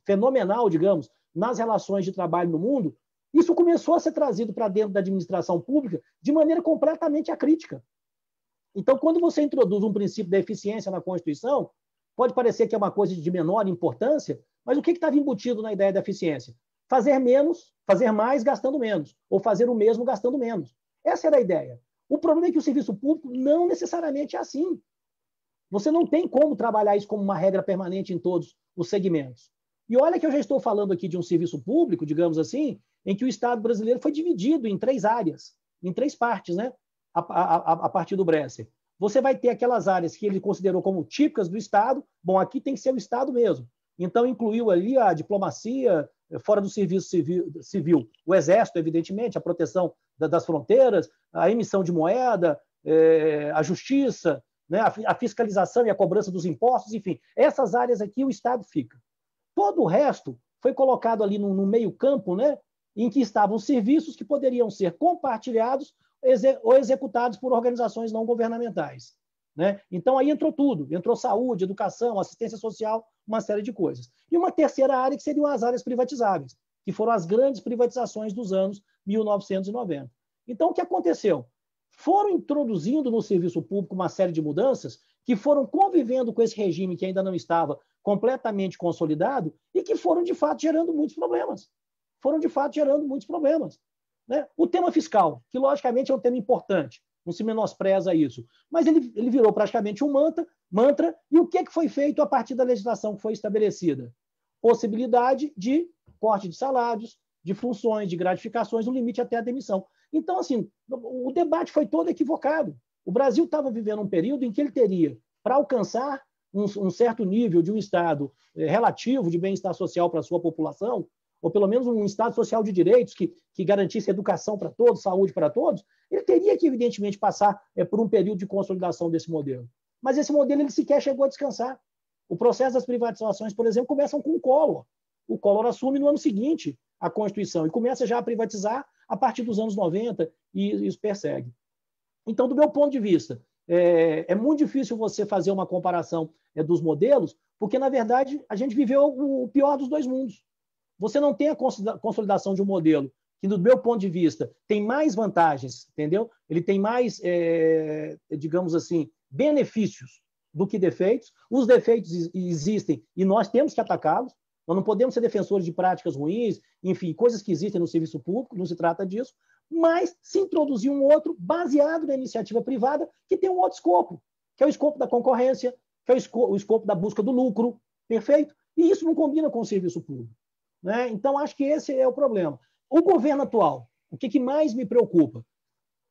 fenomenal, digamos, nas relações de trabalho no mundo, isso começou a ser trazido para dentro da administração pública de maneira completamente acrítica. Então, quando você introduz um princípio da eficiência na Constituição, pode parecer que é uma coisa de menor importância, mas o que estava embutido na ideia da eficiência? Fazer menos, fazer mais gastando menos, ou fazer o mesmo gastando menos. Essa era a ideia. O problema é que o serviço público não necessariamente é assim. Você não tem como trabalhar isso como uma regra permanente em todos os segmentos. E olha que eu já estou falando aqui de um serviço público, digamos assim, em que o Estado brasileiro foi dividido em 3 áreas, em 3 partes, né? A partir do Bresser. Você vai ter aquelas áreas que ele considerou como típicas do Estado. Bom, aqui tem que ser o Estado mesmo. Então, incluiu ali a diplomacia, fora do serviço civil, o Exército, evidentemente, a proteção das fronteiras, a emissão de moeda, a justiça, né, a fiscalização e a cobrança dos impostos, enfim. Essas áreas aqui o Estado fica. Todo o resto foi colocado ali no meio campo, né, em que estavam serviços que poderiam ser compartilhados ou executados por organizações não governamentais, né? Então, aí entrou tudo. Entrou saúde, educação, assistência social, uma série de coisas. E uma terceira área que seriam as áreas privatizáveis, que foram as grandes privatizações dos anos 1990. Então, o que aconteceu? Foram introduzindo no serviço público uma série de mudanças que foram convivendo com esse regime que ainda não estava completamente consolidado e que foram, de fato, gerando muitos problemas. né? O tema fiscal, que logicamente é um tema importante, não se menospreza isso, mas ele virou praticamente um mantra, e o que é que foi feito a partir da legislação que foi estabelecida? Possibilidade de corte de salários, de funções, de gratificações, no limite até a demissão. Então, assim, o debate foi todo equivocado. O Brasil estava vivendo um período em que ele teria, para alcançar um certo nível de um Estado relativo de bem-estar social para a sua população, ou pelo menos um Estado social de direitos que garantisse educação para todos, saúde para todos, ele teria que, evidentemente, passar por um período de consolidação desse modelo. Mas esse modelo ele sequer chegou a descansar. O processo das privatizações, por exemplo, começam com o Collor. O Collor assume no ano seguinte a Constituição e começa já a privatizar a partir dos anos 90 e isso persegue. Então, do meu ponto de vista, é muito difícil você fazer uma comparação dos modelos, porque, na verdade, a gente viveu o pior dos dois mundos. Você não tem a consolidação de um modelo que, do meu ponto de vista, tem mais vantagens, entendeu? Ele tem mais, digamos assim, benefícios do que defeitos. Os defeitos existem e nós temos que atacá-los. Nós não podemos ser defensores de práticas ruins, enfim, coisas que existem no serviço público, não se trata disso, mas se introduzir um outro baseado na iniciativa privada que tem um outro escopo, que é o escopo da concorrência, que é o escopo da busca do lucro, perfeito? E isso não combina com o serviço público, né? Então, acho que esse é o problema. O governo atual, o que mais me preocupa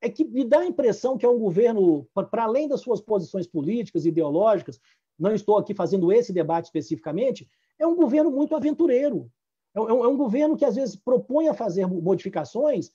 é que me dá a impressão que é um governo, para além das suas posições políticas, ideológicas, não estou aqui fazendo esse debate especificamente, é um governo muito aventureiro. É um governo que, às vezes, propõe a fazer modificações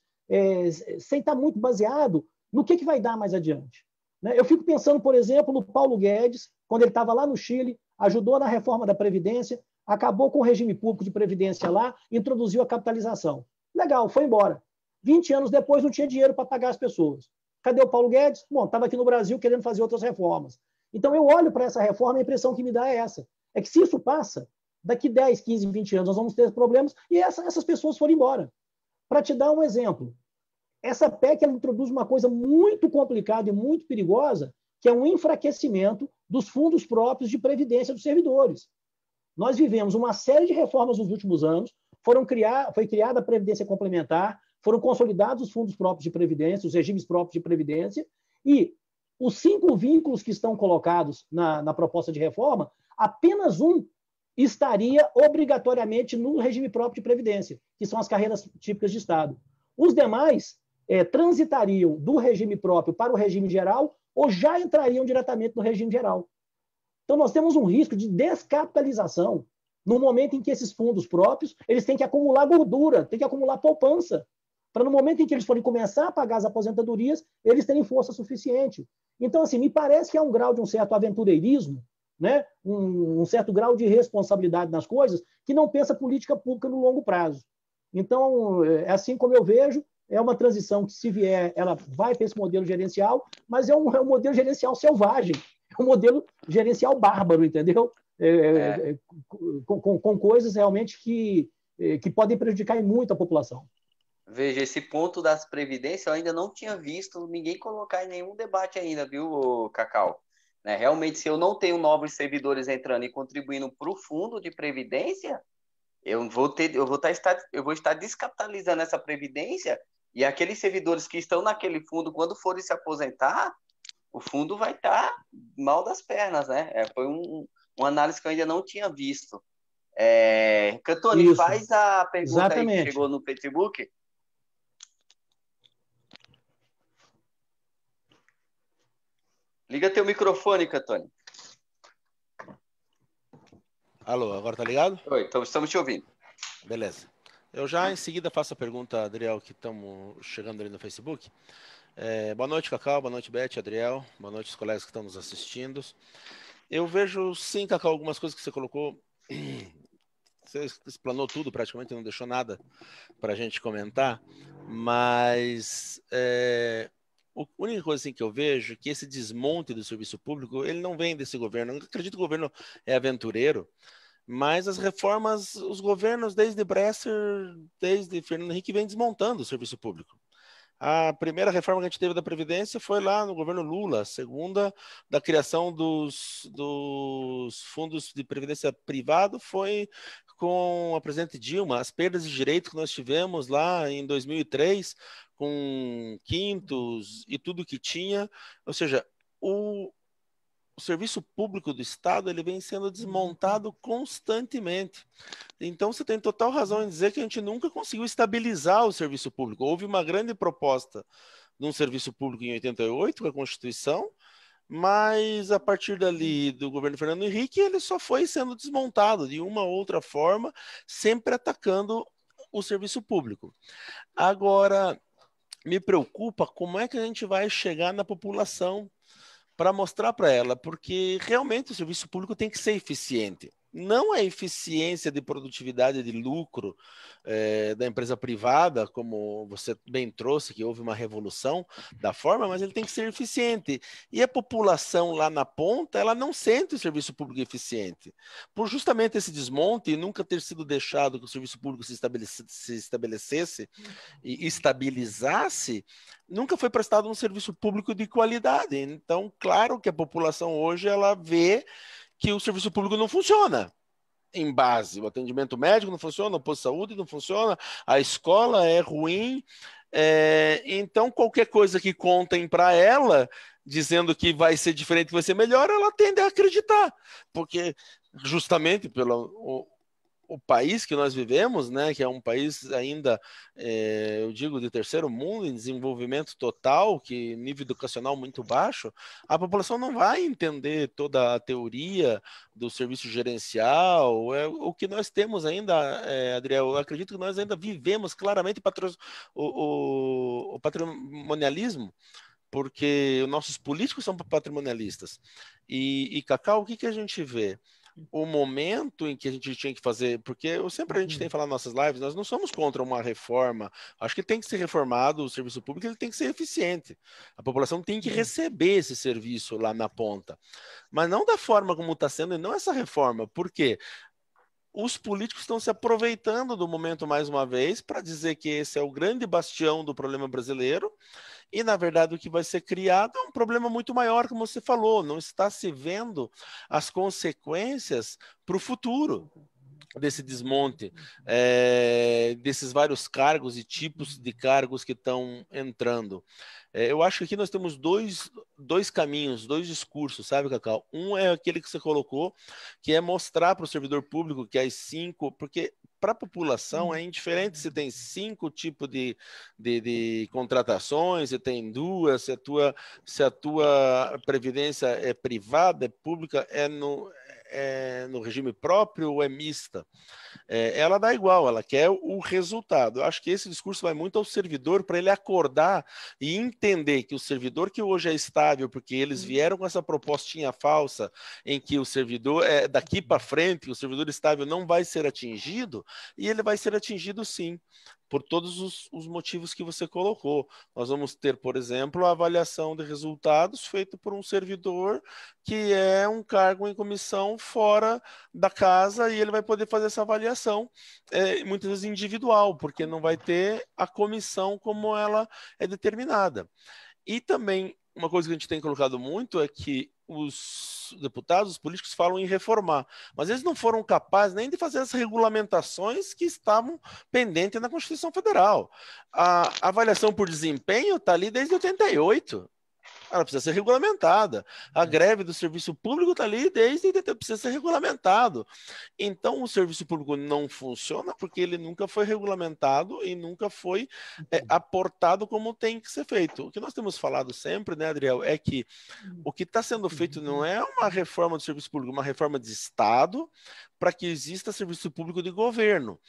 sem estar muito baseado no que vai dar mais adiante. Né? Eu fico pensando, por exemplo, no Paulo Guedes, quando ele estava lá no Chile, ajudou na reforma da Previdência, acabou com o regime público de Previdência lá, introduziu a capitalização. Legal, foi embora. 20 anos depois não tinha dinheiro para pagar as pessoas. Cadê o Paulo Guedes? Bom, estava aqui no Brasil querendo fazer outras reformas. Então, eu olho para essa reforma e a impressão que me dá é essa. É que se isso passa, daqui 10, 15, 20 anos nós vamos ter problemas e essas pessoas foram embora. Para te dar um exemplo, essa PEC ela introduz uma coisa muito complicada e muito perigosa, que é um enfraquecimento dos fundos próprios de previdência dos servidores. Nós vivemos uma série de reformas nos últimos anos, foi criada a Previdência Complementar, foram consolidados os fundos próprios de previdência, os regimes próprios de previdência, e os 5 vínculos que estão colocados na proposta de reforma, apenas um estaria obrigatoriamente no regime próprio de previdência, que são as carreiras típicas de Estado. Os demais transitariam do regime próprio para o regime geral ou já entrariam diretamente no regime geral. Então, nós temos um risco de descapitalização no momento em que esses fundos próprios eles têm que acumular gordura, têm que acumular poupança, para no momento em que eles forem começar a pagar as aposentadorias, eles terem força suficiente. Então, assim, me parece que há um grau de um certo aventureirismo, né? Um certo grau de responsabilidade nas coisas, que não pensa política pública no longo prazo. Então, assim como eu vejo, é uma transição que, se vier, ela vai para esse modelo gerencial, mas é um modelo gerencial selvagem, é um modelo gerencial bárbaro, entendeu? Com coisas realmente que podem prejudicar muito a população. Veja, esse ponto das previdências eu ainda não tinha visto ninguém colocar em nenhum debate ainda, viu, Cacau? Né? Realmente, se eu não tenho novos servidores entrando e contribuindo para o fundo de previdência, eu vou estar descapitalizando essa previdência e aqueles servidores que estão naquele fundo, quando forem se aposentar, o fundo vai estar mal das pernas, né? Foi uma análise que eu ainda não tinha visto. Cantoni, isso. Faz a pergunta. Exatamente. Aí que chegou no Facebook. Liga teu microfone, Cantoni. Alô, agora tá ligado? Oi, então estamos te ouvindo. Beleza. Eu já em seguida faço a pergunta, Adriel, que estamos chegando ali no Facebook. Boa noite, Cacau, boa noite, Beth, Adriel, boa noite os colegas que estão nos assistindo. Eu vejo sim, Cacau, algumas coisas que você colocou. Você explanou tudo praticamente, não deixou nada para a gente comentar, mas a única coisa assim, que eu vejo é que esse desmonte do serviço público, ele não vem desse governo. Eu acredito que o governo é aventureiro, mas as reformas, os governos desde Bresser, desde Fernando Henrique, vem desmontando o serviço público. A primeira reforma que a gente teve da Previdência foi lá no governo Lula, a segunda da criação dos fundos de previdência privado foi com a presidente Dilma, as perdas de direito que nós tivemos lá em 2003, com quintos e tudo que tinha, ou seja, o serviço público do Estado ele vem sendo desmontado constantemente. Então, você tem total razão em dizer que a gente nunca conseguiu estabilizar o serviço público. Houve uma grande proposta de um serviço público em 88, com a Constituição, mas a partir dali do governo Fernando Henrique, ele só foi sendo desmontado de uma ou outra forma, sempre atacando o serviço público. Agora, me preocupa como é que a gente vai chegar na população para mostrar para ela, porque realmente o serviço público tem que ser eficiente. Não a eficiência de produtividade de lucro da empresa privada, como você bem trouxe, que houve uma revolução da forma, mas ele tem que ser eficiente. E a população lá na ponta, ela não sente o serviço público eficiente. Por justamente esse desmonte e nunca ter sido deixado que o serviço público se estabelecesse e estabilizasse, nunca foi prestado um serviço público de qualidade. Então, claro que a população hoje ela vê que o serviço público não funciona em base. O atendimento médico não funciona, o posto de saúde não funciona, a escola é ruim. Então, qualquer coisa que contem para ela, dizendo que vai ser diferente, que vai ser melhor, ela tende a acreditar. Porque justamente pelo o país que nós vivemos, né, que é um país ainda, eu digo, de terceiro mundo, em desenvolvimento total, que nível educacional muito baixo, a população não vai entender toda a teoria do serviço gerencial. O que nós temos ainda, Adriel, eu acredito que nós ainda vivemos claramente o patrimonialismo, porque nossos políticos são patrimonialistas. E Cacau, o que a gente vê? O momento em que a gente tinha que fazer, porque a gente tem falado nas nossas lives, nós não somos contra uma reforma, acho que tem que ser reformado o serviço público, ele tem que ser eficiente, a população tem que receber esse serviço lá na ponta, mas não da forma como está sendo, e não essa reforma, porque os políticos estão se aproveitando do momento mais uma vez para dizer que esse é o grande bastião do problema brasileiro. E, na verdade, o que vai ser criado é um problema muito maior, como você falou, não está se vendo as consequências para o futuro desse desmonte, desses vários cargos e tipos de cargos que estão entrando. Eu acho que aqui nós temos dois caminhos, dois discursos, sabe, Cacau? Um é aquele que você colocou, que é mostrar para o servidor público que as 5, porque para a população é indiferente se tem 5 tipos de contratações, se tem 2, se a tua previdência é privada, é pública, é no regime próprio ou é mista. Ela dá igual, ela quer o resultado. Eu acho que esse discurso vai muito ao servidor para ele acordar e entender que o servidor que hoje é estável, porque eles vieram com essa propostinha falsa em que o servidor, daqui para frente, o servidor estável não vai ser atingido, e ele vai ser atingido sim, por todos os motivos que você colocou. Nós vamos ter, por exemplo, a avaliação de resultados feita por um servidor que é um cargo em comissão fora da casa, e ele vai poder fazer essa avaliação, muitas vezes individual, porque não vai ter a comissão como ela é determinada. E também, uma coisa que a gente tem colocado muito é que os deputados, os políticos falam em reformar, mas eles não foram capazes nem de fazer as regulamentações que estavam pendentes na Constituição Federal. A avaliação por desempenho está ali desde 88. Ela precisa ser regulamentada. A greve do serviço público está ali desde precisa ser regulamentado. Então, o serviço público não funciona porque ele nunca foi regulamentado e nunca foi aportado como tem que ser feito. O que nós temos falado sempre, né, Adriel, é que o que está sendo feito não é uma reforma do serviço público, uma reforma de Estado para que exista serviço público de governo.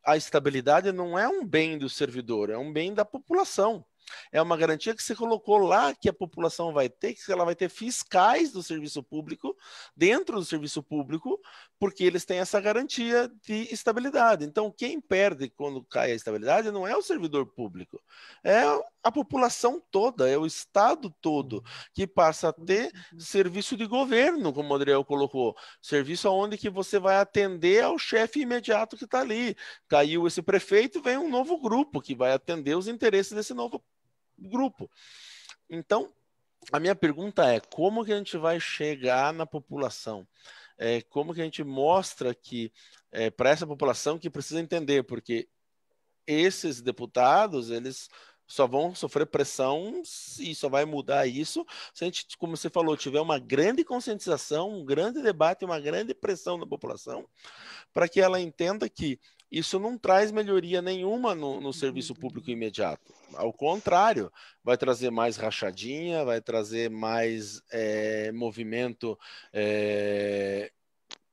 A estabilidade não é um bem do servidor, é um bem da população. É uma garantia que você colocou lá que a população vai ter, que ela vai ter fiscais do serviço público, dentro do serviço público, porque eles têm essa garantia de estabilidade. Então, quem perde quando cai a estabilidade não é o servidor público, é a população toda, é o Estado todo, que passa a ter serviço de governo, como o Adriel colocou, serviço onde que você vai atender ao chefe imediato que está ali. Caiu esse prefeito, vem um novo grupo que vai atender os interesses desse novo grupo. Então, a minha pergunta é, como que a gente vai chegar na população? como que a gente mostra que para essa população que precisa entender, porque esses deputados, eles só vão sofrer pressão e só vai mudar isso se a gente, como você falou, tiver uma grande conscientização, um grande debate, uma grande pressão da população, para que ela entenda que isso não traz melhoria nenhuma no serviço público imediato. Ao contrário, vai trazer mais rachadinha, vai trazer mais movimento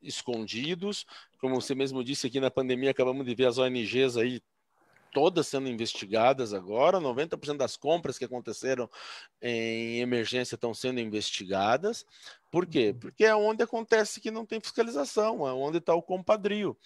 escondidos. Como você mesmo disse aqui na pandemia, acabamos de ver as ONGs aí todas sendo investigadas agora, 90% das compras que aconteceram em emergência estão sendo investigadas. Por quê? Porque é onde acontece que não tem fiscalização, é onde está o compadrio.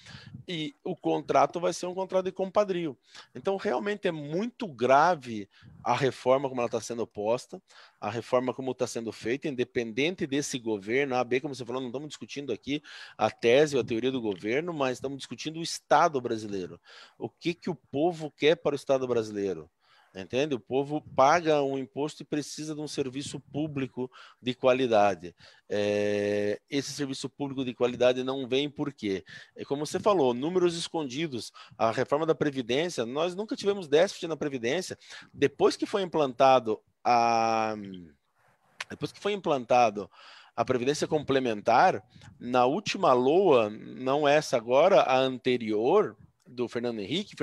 E o contrato vai ser um contrato de compadrio. Então, realmente é muito grave a reforma como ela está sendo posta, a reforma como está sendo feita, independente desse governo. A B, como você falou, não estamos discutindo aqui a tese ou a teoria do governo, mas estamos discutindo o Estado brasileiro. O que o povo quer para o Estado brasileiro? Entende? O povo paga um imposto e precisa de um serviço público de qualidade. Esse serviço público de qualidade não vem por quê? Como você falou, números escondidos. A reforma da Previdência, nós nunca tivemos déficit na Previdência. Depois que foi implantado a Previdência Complementar, na última LOA, não essa agora, a anterior, do Fernando Henrique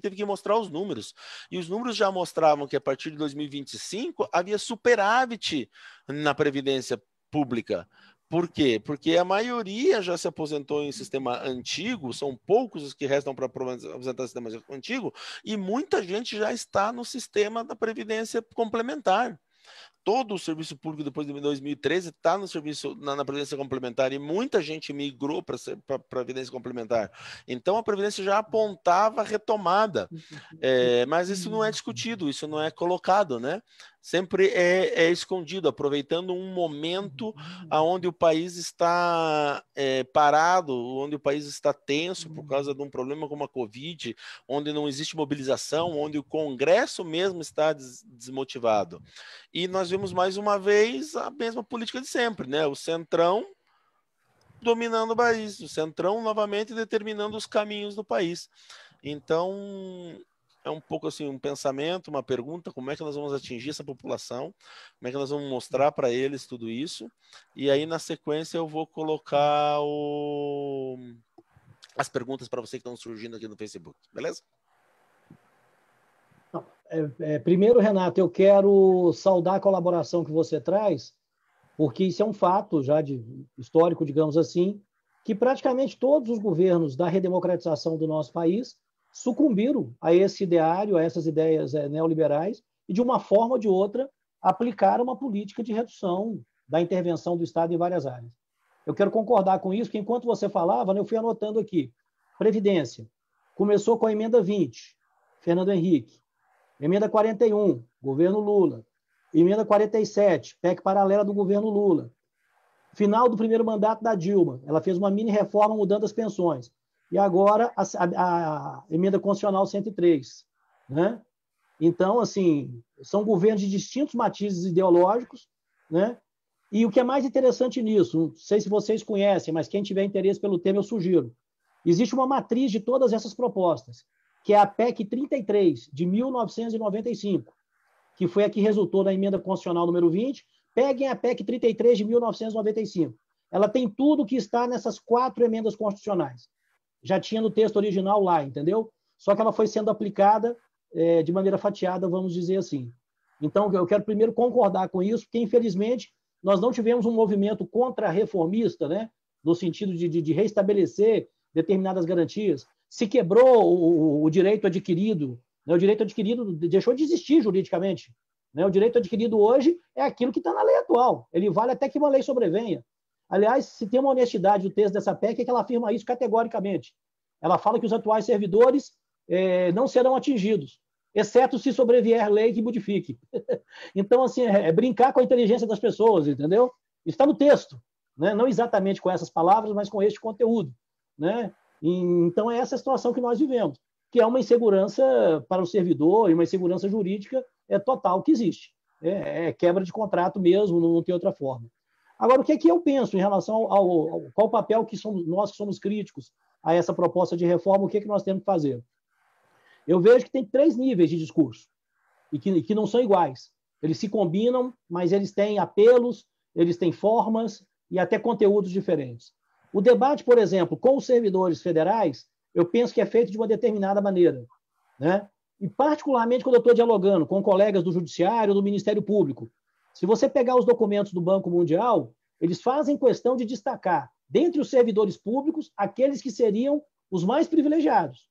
teve que mostrar os números. E os números já mostravam que a partir de 2025 havia superávit na Previdência Pública. Por quê? Porque a maioria já se aposentou em sistema antigo, são poucos os que restam para aposentar no sistema antigo, e muita gente já está no sistema da Previdência Complementar. Todo o serviço público depois de 2013 está no serviço na Previdência Complementar e muita gente migrou para a Previdência Complementar. Então a Previdência já apontava a retomada, mas isso não é discutido, isso não é colocado, né? Sempre é escondido, aproveitando um momento onde o país está parado, onde o país está tenso por causa de um problema como a Covid, onde não existe mobilização, onde o Congresso mesmo está desmotivado. E nós vemos mais uma vez a mesma política de sempre, né? O Centrão dominando o país, o Centrão novamente determinando os caminhos do país. Então, é um pouco assim um pensamento, uma pergunta, como é que nós vamos atingir essa população, como é que nós vamos mostrar para eles tudo isso, e aí na sequência eu vou colocar as perguntas para você que estão surgindo aqui no Facebook, beleza? Primeiro, Renato, eu quero saudar a colaboração que você traz, porque isso é um fato já histórico, digamos assim, que praticamente todos os governos da redemocratização do nosso país sucumbiram a esse ideário, a essas ideias neoliberais, e de uma forma ou de outra aplicaram uma política de redução da intervenção do Estado em várias áreas. Eu quero concordar com isso, porque enquanto você falava, eu fui anotando aqui. Previdência. Começou com a emenda 20, Fernando Henrique. Emenda 41, governo Lula. Emenda 47, PEC paralela do governo Lula. Final do primeiro mandato da Dilma, ela fez uma mini reforma mudando as pensões. E agora a emenda constitucional 103. Né? Então, assim, são governos de distintos matizes ideológicos, né? E o que é mais interessante nisso, não sei se vocês conhecem, mas quem tiver interesse pelo tema, eu sugiro. Existe uma matriz de todas essas propostas, que é a PEC 33, de 1995, que foi a que resultou na emenda constitucional número 20. Peguem a PEC 33 de 1995. Ela tem tudo que está nessas 4 emendas constitucionais. Já tinha no texto original lá, entendeu? Só que ela foi sendo aplicada de maneira fatiada, vamos dizer assim. Então, eu quero primeiro concordar com isso, porque, infelizmente, nós não tivemos um movimento contra-reformista, né? No sentido de reestabelecer determinadas garantias. Se quebrou o direito adquirido, né? O direito adquirido deixou de existir juridicamente. Né? O direito adquirido hoje é aquilo que está na lei atual. Ele vale até que uma lei sobrevenha. Aliás, se tem uma honestidade do texto dessa PEC, é que ela afirma isso categoricamente. Ela fala que os atuais servidores não serão atingidos, exceto se sobrevier lei que modifique. Então, assim, é brincar com a inteligência das pessoas, entendeu? Isso está no texto, né? Não exatamente com essas palavras, mas com este conteúdo. Né? Então, é essa a situação que nós vivemos, que é uma insegurança para o servidor e uma insegurança jurídica total que existe. É quebra de contrato mesmo, não tem outra forma. Agora, o que é que eu penso em relação ao qual papel que nós que somos críticos a essa proposta de reforma, o que é que nós temos que fazer? Eu vejo que tem 3 níveis de discurso e que não são iguais. Eles se combinam, mas eles têm apelos, eles têm formas e até conteúdos diferentes. O debate, por exemplo, com os servidores federais, eu penso que é feito de uma determinada maneira, né? E particularmente quando eu estou dialogando com colegas do Judiciário, do Ministério Público. Se você pegar os documentos do Banco Mundial, eles fazem questão de destacar, dentre os servidores públicos, aqueles que seriam os mais privilegiados.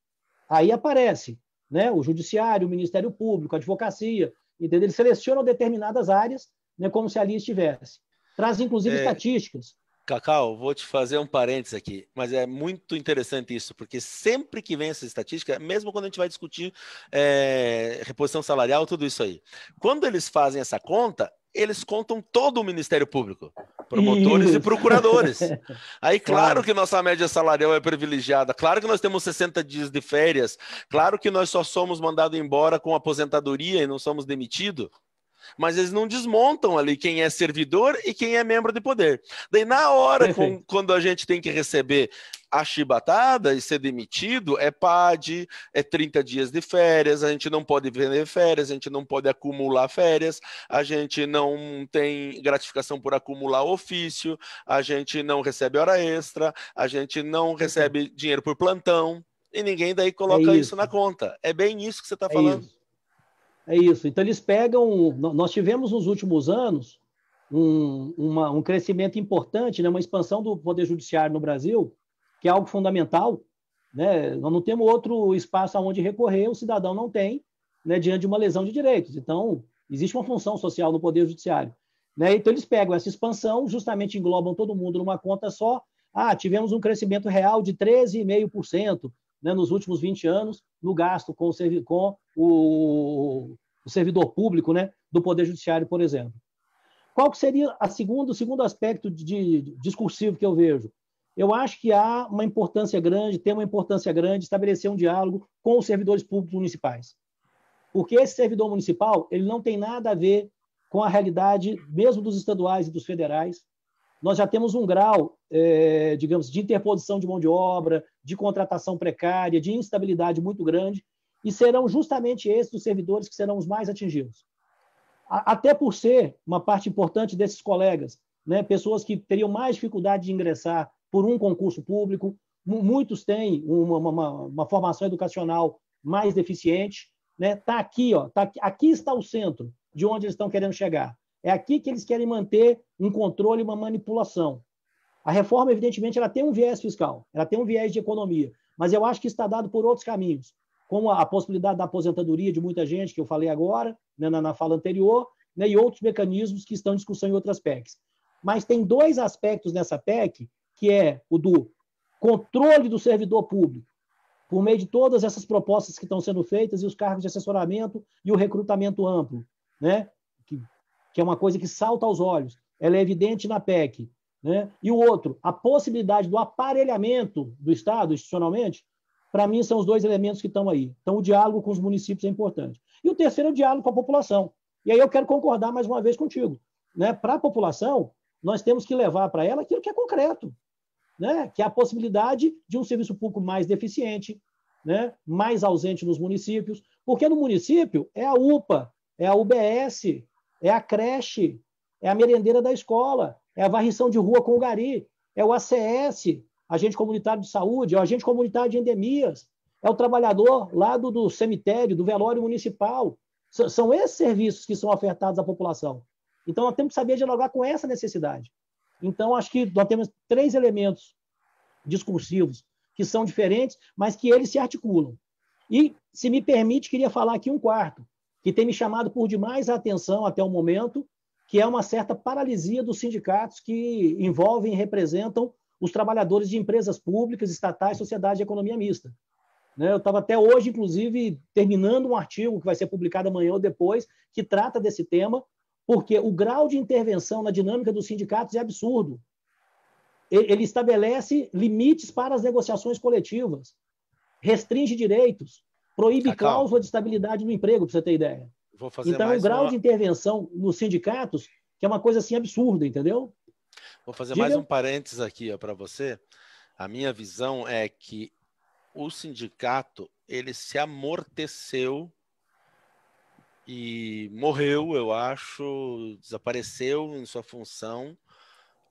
Aí aparece, né, o Judiciário, o Ministério Público, a Advocacia, entendeu? Eles selecionam determinadas áreas, né, como se ali estivesse. Traz, inclusive, estatísticas. Cacau, vou te fazer um parênteses aqui, mas é muito interessante isso, porque sempre que vem essa estatística, mesmo quando a gente vai discutir reposição salarial, tudo isso aí, quando eles fazem essa conta, eles contam todo o Ministério Público, promotores e procuradores. Aí, claro que nossa média salarial é privilegiada, claro que nós temos 60 dias de férias, claro que nós só somos mandados embora com aposentadoria e não somos demitidos. Mas eles não desmontam ali quem é servidor e quem é membro de poder. Daí, na hora, quando a gente tem que receber a chibatada e ser demitido, é PAD, é 30 dias de férias, a gente não pode vender férias, a gente não pode acumular férias, a gente não tem gratificação por acumular ofício, a gente não recebe hora extra, a gente não recebe dinheiro por plantão, e ninguém daí coloca isso na conta. É bem isso que você está falando. Isso. É isso. Então, eles pegam... Nós tivemos, nos últimos anos, um crescimento importante, né? Uma expansão do Poder Judiciário no Brasil, que é algo fundamental, né? Nós não temos outro espaço aonde recorrer, o cidadão não tem, né? Diante de uma lesão de direitos. Então, existe uma função social no Poder Judiciário, né? Então, eles pegam essa expansão, justamente englobam todo mundo numa conta só. Tivemos um crescimento real de 13,5%, né, nos últimos 20 anos, no gasto com o servidor público, né, do Poder Judiciário, por exemplo. Qual que seria o segundo aspecto discursivo que eu vejo? Eu acho que há uma importância grande, tem uma importância grande estabelecer um diálogo com os servidores públicos municipais. Porque esse servidor municipal, ele não tem nada a ver com a realidade mesmo dos estaduais e dos federais. Nós já temos um grau, digamos, de interposição de mão de obra, de contratação precária, de instabilidade muito grande, e serão justamente esses os servidores que serão os mais atingidos. Até por ser uma parte importante desses colegas, né, pessoas que teriam mais dificuldade de ingressar por um concurso público, muitos têm uma formação educacional mais deficiente, né? Aqui está o centro de onde eles estão querendo chegar. É aqui que eles querem manter um controle e uma manipulação. A reforma, evidentemente, ela tem um viés fiscal, ela tem um viés de economia, mas eu acho que está dado por outros caminhos, como a possibilidade da aposentadoria de muita gente, que eu falei agora, né, na fala anterior, né, e outros mecanismos que estão em discussão em outras PECs. Mas tem 2 aspectos nessa PEC, que é o do controle do servidor público, por meio de todas essas propostas que estão sendo feitas, e os cargos de assessoramento e o recrutamento amplo, né? Que é uma coisa que salta aos olhos, ela é evidente na PEC, né? E o outro, a possibilidade do aparelhamento do Estado, institucionalmente, para mim são os 2 elementos que estão aí. Então, o diálogo com os municípios é importante. E o terceiro é o diálogo com a população. E aí eu quero concordar mais uma vez contigo, né? Para a população, nós temos que levar para ela aquilo que é concreto, né? Que é a possibilidade de um serviço público mais deficiente, né? Mais ausente nos municípios, porque no município é a UPA, é a UBS, é a creche, é a merendeira da escola, é a varrição de rua com o gari, é o ACS, agente comunitário de saúde, é o agente comunitário de endemias, é o trabalhador lá do cemitério, do velório municipal. São esses serviços que são ofertados à população. Então, nós temos que saber dialogar com essa necessidade. Então, acho que nós temos 3 elementos discursivos que são diferentes, mas que eles se articulam. E, se me permite, queria falar aqui um quarto, que tem me chamado por demais a atenção até o momento, que é uma certa paralisia dos sindicatos que envolvem e representam os trabalhadores de empresas públicas, estatais, sociedade de economia mista. Eu estava até hoje, inclusive, terminando um artigo que vai ser publicado amanhã ou depois, que trata desse tema, porque o grau de intervenção na dinâmica dos sindicatos é absurdo. Ele estabelece limites para as negociações coletivas, restringe direitos, proíbe cláusula de estabilidade no emprego, para você ter ideia. Então, o grau de intervenção nos sindicatos, que é uma coisa assim absurda, entendeu? Vou fazer Diga. mais um parênteses aqui para você. A minha visão é que o sindicato ele se amorteceu e morreu, eu acho, desapareceu em sua função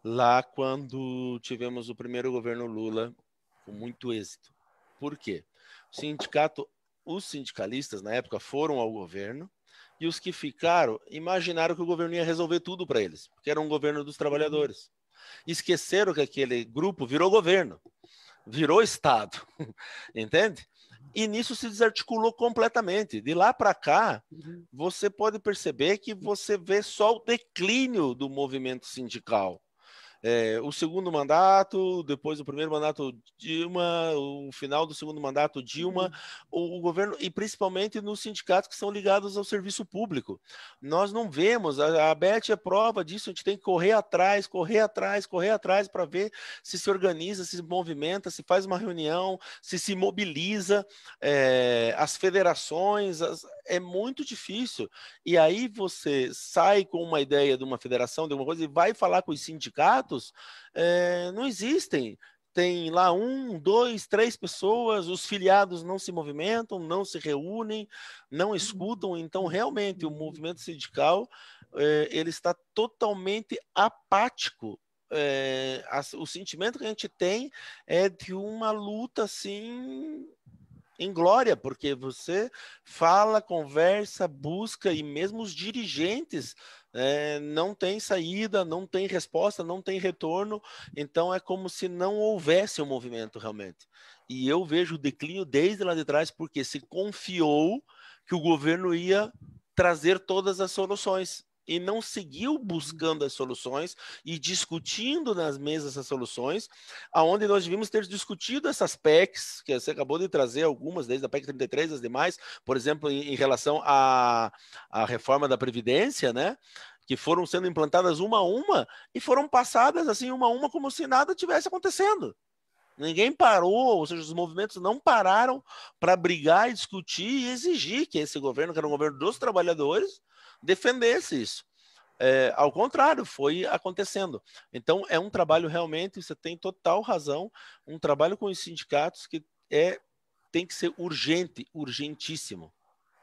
lá quando tivemos o primeiro governo Lula com muito êxito. Por quê? Os sindicalistas na época foram ao governo e os que ficaram imaginaram que o governo ia resolver tudo para eles, porque era um governo dos trabalhadores. Esqueceram que aquele grupo virou governo, virou Estado, entende? E nisso se desarticulou completamente. De lá para cá, você pode perceber que você vê só o declínio do movimento sindical. O segundo mandato, depois o primeiro mandato Dilma, o final do segundo mandato Dilma, o governo, e principalmente nos sindicatos que são ligados ao serviço público. Nós não vemos, a Beth é prova disso, a gente tem que correr atrás para ver se organiza, se movimenta, se faz uma reunião, se mobiliza, as federações, é muito difícil. E aí você sai com uma ideia de uma federação, de uma coisa, e vai falar com os sindicatos, não existem. Tem lá 1, 2, 3 pessoas, os filiados não se movimentam, não se reúnem, não escutam. Então, realmente, o movimento sindical ele está totalmente apático. O sentimento que a gente tem é de uma luta assim em glória, porque você fala, conversa, busca, e mesmo os dirigentes não tem saída, não tem resposta, não tem retorno. Então é como se não houvesse um movimento realmente. E eu vejo o declínio desde lá de trás, porque se confiou que o governo ia trazer todas as soluções e não seguiu buscando as soluções e discutindo nas mesas as soluções, aonde nós devíamos ter discutido essas PECs, que você acabou de trazer algumas, desde a PEC 33, as demais, por exemplo, em relação à reforma da Previdência, né? Que foram sendo implantadas uma a uma e foram passadas assim uma a uma como se nada tivesse acontecendo. Ninguém parou, ou seja, os movimentos não pararam para brigar e discutir e exigir que esse governo, que era um governo dos trabalhadores, defendesse isso. Ao contrário, foi acontecendo. Então, é um trabalho realmente, você tem total razão, um trabalho com os sindicatos que tem que ser urgente, urgentíssimo.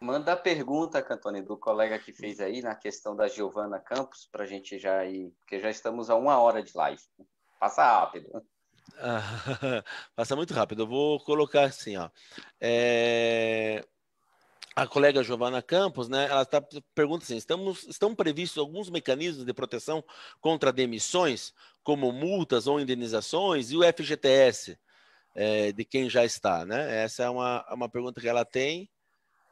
Manda a pergunta, Cantoni, do colega que fez aí na questão da Giovana Campos, para a gente já ir, porque já estamos a 1 hora de live. Passa rápido. Passa muito rápido. Eu vou colocar assim, ó. A colega Giovana Campos, né, ela pergunta assim: estão previstos alguns mecanismos de proteção contra demissões, como multas ou indenizações, e o FGTS de quem já está, né? Essa é uma pergunta que ela tem,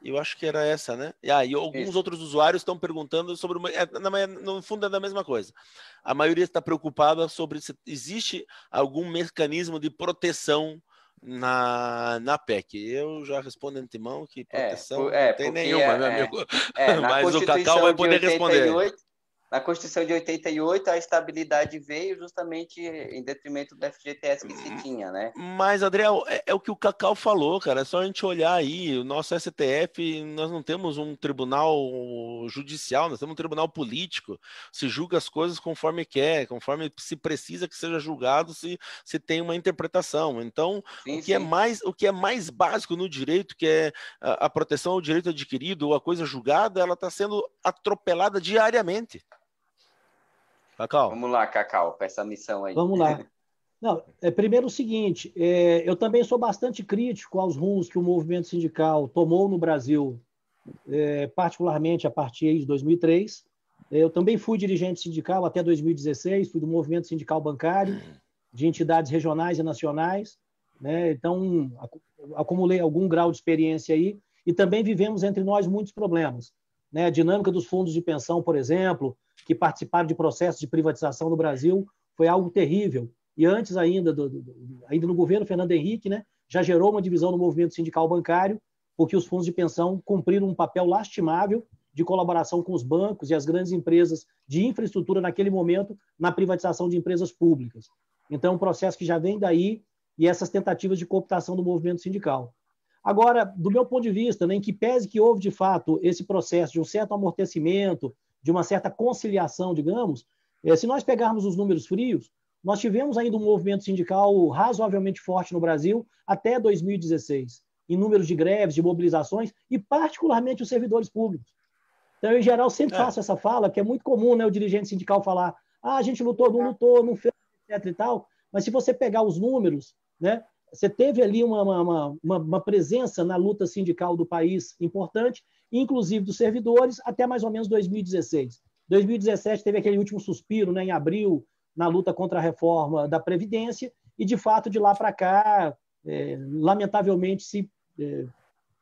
e eu acho que era essa, né? E alguns outros usuários estão perguntando sobre, no fundo é da mesma coisa. A maioria está preocupada sobre se existe algum mecanismo de proteção na PEC. Eu já respondo de antemão que proteção não tem nenhuma, meu amigo. Mas o Cacau vai poder responder. Na Constituição de 88, a estabilidade veio justamente em detrimento do FGTS que se tinha, né? Mas, Adriel, é o que o Cacau falou, cara. É só a gente olhar aí. O nosso STF, nós não temos um tribunal judicial, nós temos um tribunal político. Se julga as coisas conforme quer, conforme se precisa que seja julgado, se tem uma interpretação. Então, o que é mais básico no direito, que é a proteção ao direito adquirido ou a coisa julgada, ela está sendo atropelada diariamente. Cacau. Vamos lá, Cacau, para essa missão aí. Vamos lá. Não, primeiro o seguinte, eu também sou bastante crítico aos rumos que o movimento sindical tomou no Brasil, particularmente a partir de 2003. Eu também fui dirigente sindical até 2016, fui do movimento sindical bancário, de entidades regionais e nacionais, né? Então, acumulei algum grau de experiência aí, e também vivemos entre nós muitos problemas, né? A dinâmica dos fundos de pensão, por exemplo, que participaram de processos de privatização no Brasil, foi algo terrível. E antes ainda no governo Fernando Henrique, né, já gerou uma divisão no movimento sindical bancário, porque os fundos de pensão cumpriram um papel lastimável de colaboração com os bancos e as grandes empresas de infraestrutura naquele momento na privatização de empresas públicas. Então, um processo que já vem daí e essas tentativas de cooptação do movimento sindical. Agora, do meu ponto de vista, né, em que pese que houve, de fato, esse processo de um certo amortecimento, de uma certa conciliação, digamos, Se nós pegarmos os números frios, nós tivemos ainda um movimento sindical razoavelmente forte no Brasil até 2016, em números de greves, de mobilizações, e particularmente os servidores públicos. Então, eu, em geral, sempre faço essa fala, que é muito comum, né, o dirigente sindical falar: a gente lutou, não fez, etc. e tal. Mas se você pegar os números, né, você teve ali uma presença na luta sindical do país importante, inclusive dos servidores, até mais ou menos 2016. 2017 teve aquele último suspiro, né, em abril, na luta contra a reforma da Previdência, e, de fato, de lá para cá, lamentavelmente,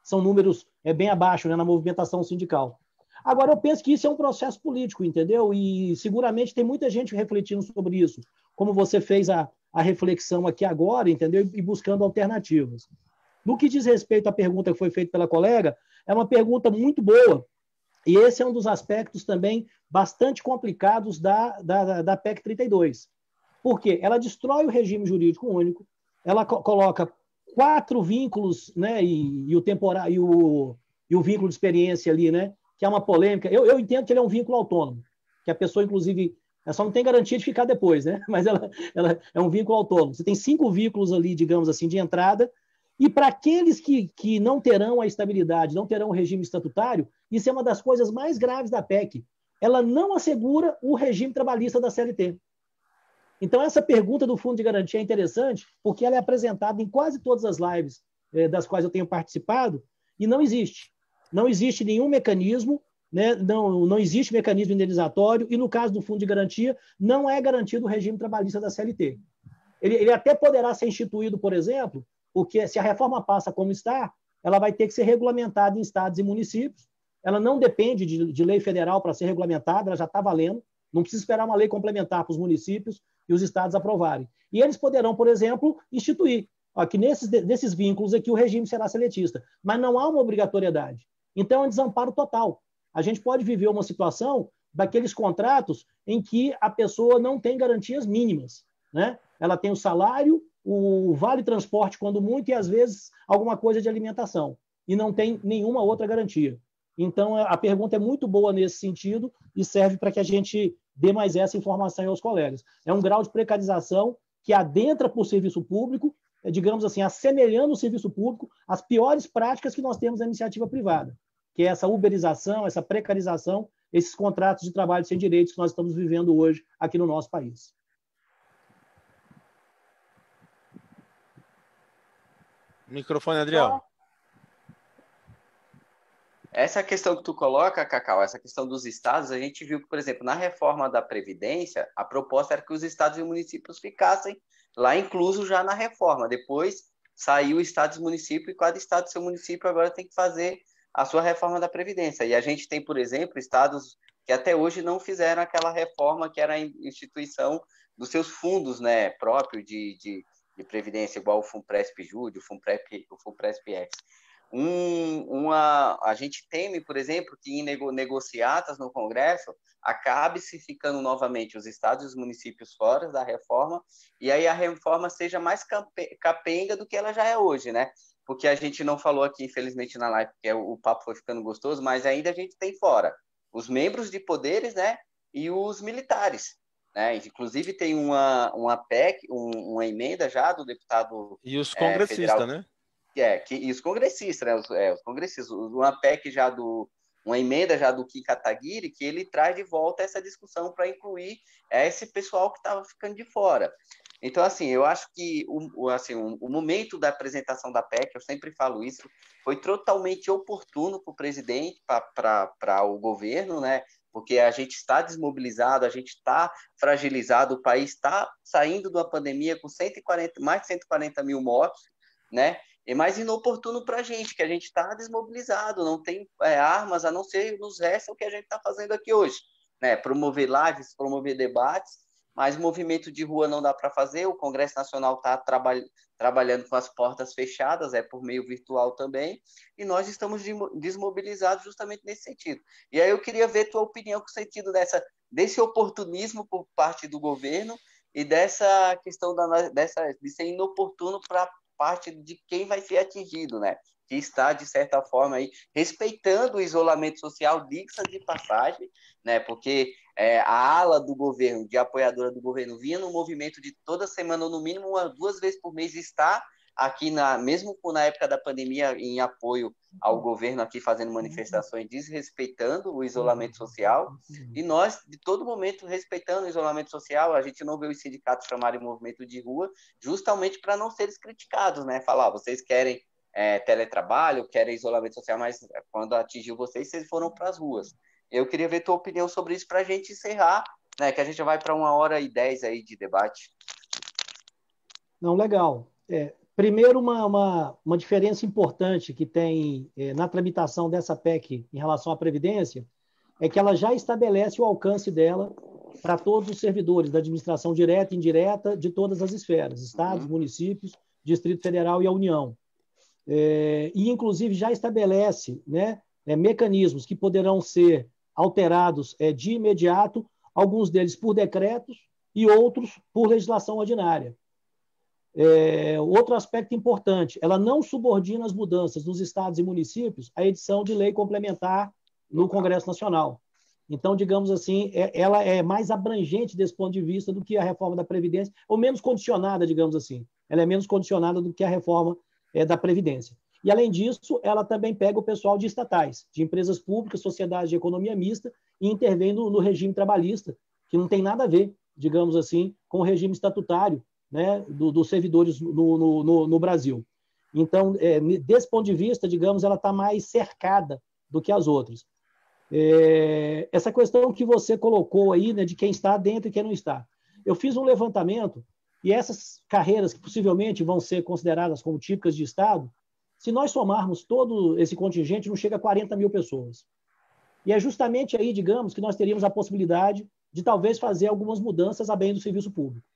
são números bem abaixo, né, na movimentação sindical. Agora, eu penso que isso é um processo político, entendeu? E seguramente tem muita gente refletindo sobre isso, como você fez a reflexão aqui agora, entendeu? E buscando alternativas. No que diz respeito à pergunta que foi feita pela colega, é uma pergunta muito boa, e esse é um dos aspectos também bastante complicados da PEC 32. Por quê? Ela destrói o regime jurídico único, ela coloca 4 vínculos, né, e o temporário e o vínculo de experiência ali, né, que é uma polêmica. Eu entendo que ele é um vínculo autônomo, que a pessoa, inclusive, só não tem garantia de ficar depois, né? Mas ela é um vínculo autônomo. Você tem 5 vínculos ali, digamos assim, de entrada, e para aqueles que não terão a estabilidade, não terão o regime estatutário, isso é uma das coisas mais graves da PEC. Ela não assegura o regime trabalhista da CLT. Então, essa pergunta do Fundo de Garantia é interessante, porque ela é apresentada em quase todas as lives das quais eu tenho participado, e não existe. Não existe nenhum mecanismo, né? Não existe mecanismo indenizatório, e no caso do Fundo de Garantia, não é garantido o regime trabalhista da CLT. Ele até poderá ser instituído, por exemplo, porque se a reforma passa como está, ela vai ter que ser regulamentada em estados e municípios. Ela não depende de lei federal para ser regulamentada, ela já está valendo. Não precisa esperar uma lei complementar para os municípios e os estados aprovarem. E eles poderão, por exemplo, instituir que nesses vínculos aqui o regime será seletista. Mas não há uma obrigatoriedade. Então, é um desamparo total. A gente pode viver uma situação daqueles contratos em que a pessoa não tem garantias mínimas, né? Ela tem o salário, o vale transporte, quando muito, e às vezes alguma coisa de alimentação, e não tem nenhuma outra garantia. Então, a pergunta é muito boa nesse sentido e serve para que a gente dê mais essa informação aos colegas. É um grau de precarização que adentra para o serviço público, digamos assim, assemelhando o serviço público às piores práticas que nós temos na iniciativa privada, que é essa uberização, essa precarização, esses contratos de trabalho sem direitos que nós estamos vivendo hoje aqui no nosso país. Microfone, Adriel. Essa questão que tu coloca, Cacau, essa questão dos estados, a gente viu que, por exemplo, na reforma da Previdência, a proposta era que os estados e municípios ficassem lá incluso já na reforma. Depois saiu estados e municípios, e cada estado e seu município agora tem que fazer a sua reforma da Previdência. E a gente tem, por exemplo, estados que até hoje não fizeram aquela reforma que era a instituição dos seus fundos, né, próprio de Previdência, igual o FUNPRESP-JUD, o FUNPRESP-Ex. A gente teme, por exemplo, que em negociatas no Congresso acabe se ficando novamente os estados e os municípios fora da reforma, e aí a reforma seja mais capenga do que ela já é hoje, né? Porque a gente não falou aqui, infelizmente, na live, porque o papo foi ficando gostoso, mas ainda a gente tem fora os membros de poderes, né, e os militares, né? Inclusive tem uma PEC, uma emenda já do deputado e os congressistas, federal, né? E os congressistas, né? Os congressistas, uma PEC já uma emenda já do Kim Kataguiri, que ele traz de volta essa discussão para incluir esse pessoal que estava ficando de fora. Então, assim, eu acho que o momento da apresentação da PEC, eu sempre falo isso, foi totalmente oportuno para o presidente, para o governo, né? Porque a gente está desmobilizado, a gente está fragilizado, o país está saindo de uma pandemia com mais de 140 mil mortos, né? É mais inoportuno para a gente, que a gente está desmobilizado, não tem armas, a não ser nos resta o que a gente está fazendo aqui hoje, né? Promover lives, promover debates, mas movimento de rua não dá para fazer, o Congresso Nacional está trabalhando com as portas fechadas, por meio virtual também, e nós estamos desmobilizados justamente nesse sentido. E aí eu queria ver tua opinião com o sentido desse oportunismo por parte do governo e dessa questão de ser inoportuno para parte de quem vai ser atingido, né? que está, de certa forma, aí, respeitando o isolamento social, diga-se de passagem, né? Porque a ala do governo, de apoiadora do governo, vinha no movimento de toda semana, ou no mínimo 2 vezes por mês, está aqui, mesmo na época da pandemia, em apoio ao governo, aqui fazendo manifestações, desrespeitando o isolamento social, e nós, de todo momento, respeitando o isolamento social. A gente não vê os sindicatos chamarem movimento de rua, justamente para não serem criticados, né? Falar, vocês querem teletrabalho, querem isolamento social, mas quando atingiu vocês foram para as ruas. Eu queria ver tua opinião sobre isso para a gente encerrar, né? Que a gente já vai para 1h10 aí de debate. Não, legal. Primeiro, uma diferença importante que tem na tramitação dessa PEC em relação à Previdência é que ela já estabelece o alcance dela para todos os servidores da administração direta e indireta de todas as esferas, estados, municípios, Distrito Federal e a União. E, inclusive, já estabelece, né, mecanismos que poderão ser alterados de imediato, alguns deles por decretos e outros por legislação ordinária. Outro aspecto importante, ela não subordina as mudanças nos estados e municípios à edição de lei complementar no Congresso Nacional. Então, digamos assim, ela é mais abrangente desse ponto de vista do que a reforma da Previdência, ou menos condicionada, digamos assim. Ela é menos condicionada do que a reforma da Previdência. E, além disso, ela também pega o pessoal de estatais, de empresas públicas, sociedades de economia mista, e intervém no regime trabalhista, que não tem nada a ver, digamos assim, com o regime estatutário, né, dos servidores no Brasil. Então, desse ponto de vista, digamos, ela está mais cercada do que as outras. Essa questão que você colocou aí, né, de quem está dentro e quem não está. Eu fiz um levantamento e essas carreiras que possivelmente vão ser consideradas como típicas de Estado, se nós somarmos todo esse contingente, não chega a 40 mil pessoas. E é justamente aí, digamos, que nós teríamos a possibilidade de talvez fazer algumas mudanças a bem do serviço público.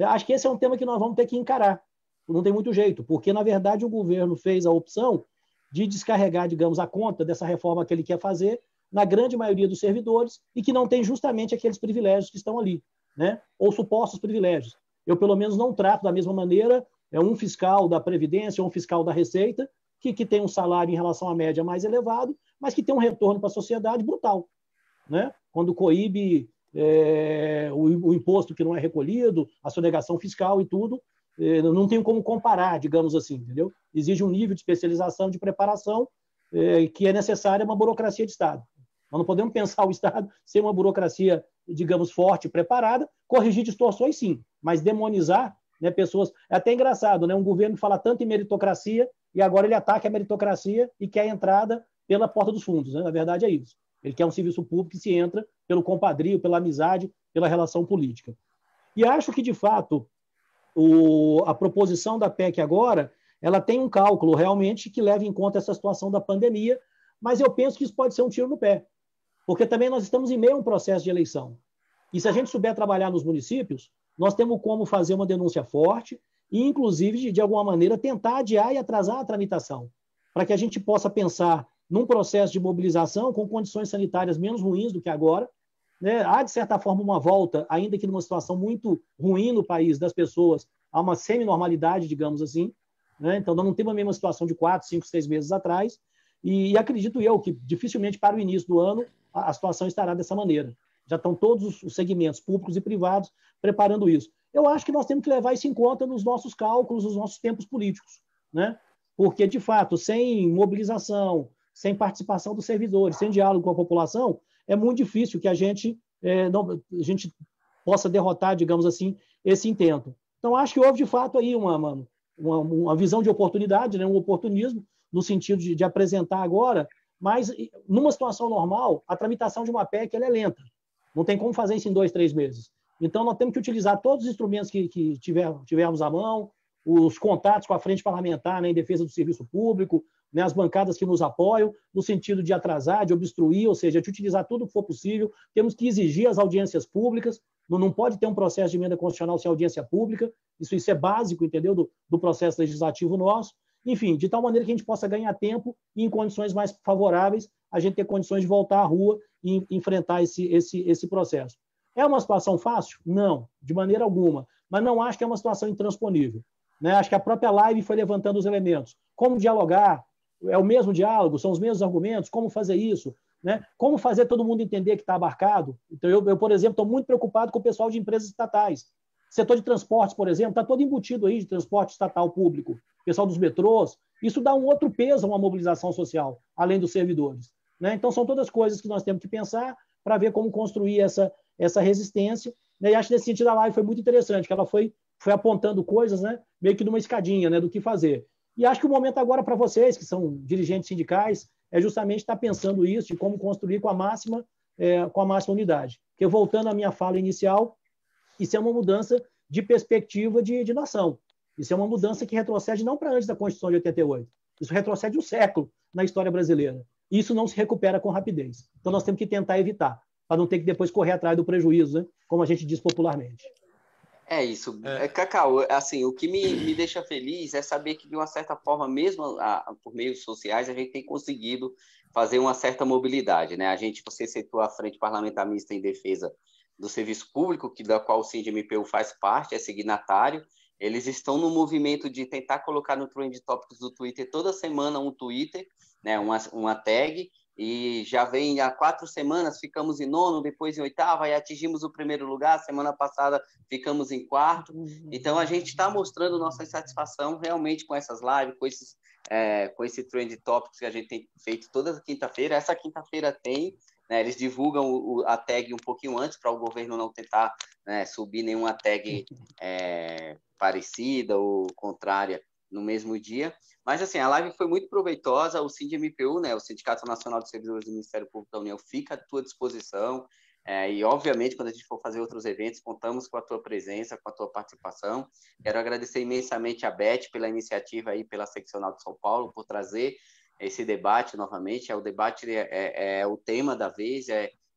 Acho que esse é um tema que nós vamos ter que encarar. Não tem muito jeito, porque, na verdade, o governo fez a opção de descarregar, digamos, a conta dessa reforma que ele quer fazer na grande maioria dos servidores e que não tem justamente aqueles privilégios que estão ali, né? Ou supostos privilégios. Eu, pelo menos, não trato da mesma maneira um fiscal da Previdência ou um fiscal da Receita que tem um salário em relação à média mais elevado, mas que tem um retorno para a sociedade brutal, né? Quando coíbe o imposto que não é recolhido, a sonegação fiscal e tudo, não tem como comparar, digamos assim, entendeu? Exige um nível de especialização, de preparação, que é necessária uma burocracia de Estado. Nós não podemos pensar o Estado ser uma burocracia, digamos, forte, preparada, corrigir distorções, sim, mas demonizar, né, pessoas... É até engraçado, né? Um governo fala tanto em meritocracia e agora ele ataca a meritocracia e quer a entrada pela porta dos fundos, né? Na verdade é isso. Ele quer um serviço público que se entra pelo compadrio, pela amizade, pela relação política. E acho que, de fato, a proposição da PEC agora, ela tem um cálculo realmente que leva em conta essa situação da pandemia, mas eu penso que isso pode ser um tiro no pé, porque também nós estamos em meio a um processo de eleição. E se a gente souber trabalhar nos municípios, nós temos como fazer uma denúncia forte e, inclusive, de alguma maneira, tentar adiar e atrasar a tramitação, para que a gente possa pensar num processo de mobilização com condições sanitárias menos ruins do que agora, né? Há, de certa forma, uma volta, ainda que numa situação muito ruim no país das pessoas, a uma semi-normalidade, digamos assim, né? Então, nós não temos a mesma situação de 4, 5, 6 meses atrás, e acredito eu que dificilmente para o início do ano a situação estará dessa maneira. Já estão todos os segmentos públicos e privados preparando isso. Eu acho que nós temos que levar isso em conta nos nossos cálculos, nos nossos tempos políticos, né? Porque, de fato, sem mobilização, sem participação dos servidores, sem diálogo com a população, é muito difícil que a gente possa derrotar, digamos assim, esse intento. Então, acho que houve, de fato, aí uma visão de oportunidade, né? Um oportunismo, no sentido de apresentar agora, mas, numa situação normal, a tramitação de uma PEC ela é lenta. Não tem como fazer isso em 2, 3 meses. Então, nós temos que utilizar todos os instrumentos que tivermos à mão, os contatos com a frente parlamentar, né, em defesa do serviço público, né, as bancadas que nos apoiam, no sentido de atrasar, de obstruir, ou seja, de utilizar tudo o que for possível. Temos que exigir as audiências públicas, não pode ter um processo de emenda constitucional sem audiência pública, isso é básico, entendeu, do processo legislativo nosso. Enfim, de tal maneira que a gente possa ganhar tempo e, em condições mais favoráveis, a gente ter condições de voltar à rua e enfrentar esse processo. É uma situação fácil? Não, de maneira alguma, mas não acho que é uma situação intransponível, né? Acho que a própria live foi levantando os elementos. como dialogar, é o mesmo diálogo, são os mesmos argumentos, como fazer isso, né? Como fazer todo mundo entender que está abarcado. Então, eu, por exemplo, estou muito preocupado com o pessoal de empresas estatais. Setor de transportes, por exemplo, está todo embutido aí de transporte estatal público, pessoal dos metrôs. Isso dá um outro peso a uma mobilização social, além dos servidores, né? Então, são todas coisas que nós temos que pensar para ver como construir essa resistência, né? E acho que nesse sentido a live foi muito interessante, que ela foi apontando coisas, né? Meio que numa escadinha, né? Do que fazer. E acho que o momento agora para vocês, que são dirigentes sindicais, é justamente estar pensando isso, de como construir com a máxima unidade. Porque, voltando à minha fala inicial, isso é uma mudança de perspectiva de nação. Isso é uma mudança que retrocede não para antes da Constituição de 88. Isso retrocede um século na história brasileira. E isso não se recupera com rapidez. Então, nós temos que tentar evitar, para não ter que depois correr atrás do prejuízo, né? Como a gente diz popularmente. É isso. Cacau, assim, o que me deixa feliz é saber que, de uma certa forma, mesmo por meios sociais, a gente tem conseguido fazer uma certa mobilidade, né? Você citou a Frente Parlamentar Mista em Defesa do Serviço Público, da qual o SINDI-MPU faz parte, é signatário. Eles estão no movimento de tentar colocar no Trend Topics do Twitter toda semana um Twitter, né? Uma tag, e já vem há 4 semanas, ficamos em 9º, depois em 8º, aí atingimos o 1º lugar, semana passada ficamos em 4º, então a gente está mostrando nossa insatisfação realmente com essas lives, com esse Trend Topics que a gente tem feito toda quinta-feira. Essa quinta-feira tem, né, eles divulgam a tag um pouquinho antes, para o governo não tentar, né, subir nenhuma tag parecida ou contrária no mesmo dia. Mas, assim, a live foi muito proveitosa. O SINDI-MPU, né, o Sindicato Nacional dos Servidores do Ministério Público da União, fica à tua disposição. E, obviamente, quando a gente for fazer outros eventos, contamos com a tua presença, com a tua participação. Quero agradecer imensamente a Beth pela iniciativa aí, pela Seccional de São Paulo, por trazer esse debate novamente. O debate é o tema da vez,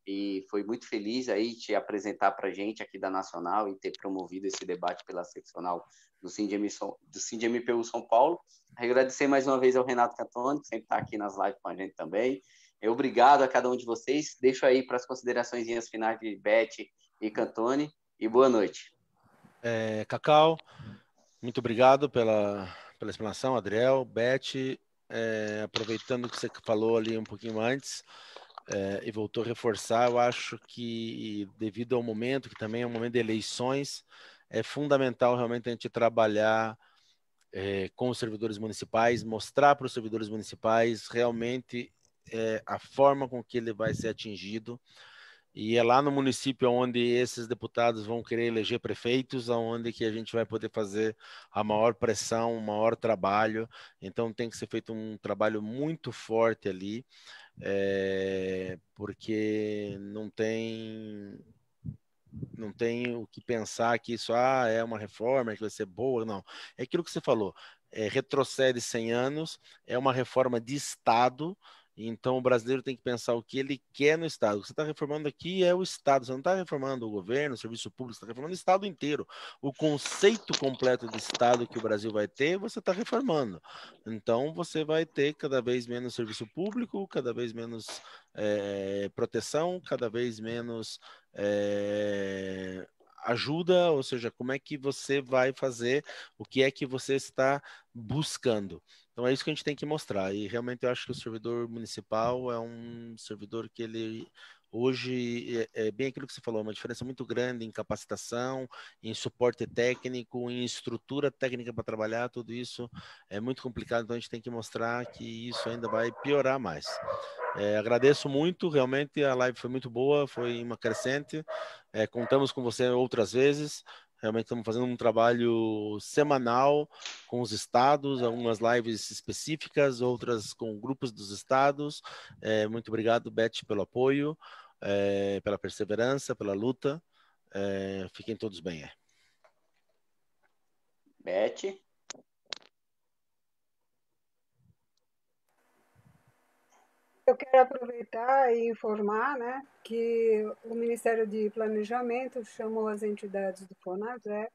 e foi muito feliz aí te apresentar para a gente aqui da Nacional e ter promovido esse debate pela seccional do SINDI-MPU São Paulo. Agradecer mais uma vez ao Renato Cantoni, que sempre está aqui nas lives com a gente também. Obrigado a cada um de vocês. Deixo aí para as considerações finais de Beth e Cantoni, e boa noite. Cacau, muito obrigado pela explanação, Adriel, Beth, aproveitando que você falou ali um pouquinho antes, e voltou a reforçar, eu acho que, devido ao momento, que também é um momento de eleições, é fundamental realmente a gente trabalhar com os servidores municipais, mostrar para os servidores municipais realmente a forma com que ele vai ser atingido. E é lá no município onde esses deputados vão querer eleger prefeitos, onde que a gente vai poder fazer a maior pressão, o maior trabalho. Então tem que ser feito um trabalho muito forte ali, porque não tem o que pensar que isso é uma reforma que vai ser boa, não. É aquilo que você falou, retrocede 100 anos, é uma reforma de Estado. Então, o brasileiro tem que pensar o que ele quer no Estado. O que você está reformando aqui é o Estado. Você não está reformando o governo, o serviço público, você está reformando o Estado inteiro. O conceito completo de Estado que o Brasil vai ter, você está reformando. Então, você vai ter cada vez menos serviço público, cada vez menos proteção, cada vez menos ajuda, ou seja, como é que você vai fazer, o que é que você está buscando. Então é isso que a gente tem que mostrar, e realmente eu acho que o servidor municipal é um servidor que ele hoje é bem aquilo que você falou, uma diferença muito grande em capacitação, em suporte técnico, em estrutura técnica para trabalhar, tudo isso é muito complicado, então a gente tem que mostrar que isso ainda vai piorar mais. Agradeço muito, realmente a live foi muito boa, foi uma crescente, contamos com você outras vezes. Realmente estamos fazendo um trabalho semanal com os estados, algumas lives específicas, outras com grupos dos estados. Muito obrigado, Beth, pelo apoio, pela perseverança, pela luta. Fiquem todos bem. Beth? Eu quero aproveitar e informar, né, que o Ministério de Planejamento chamou as entidades do FONASEP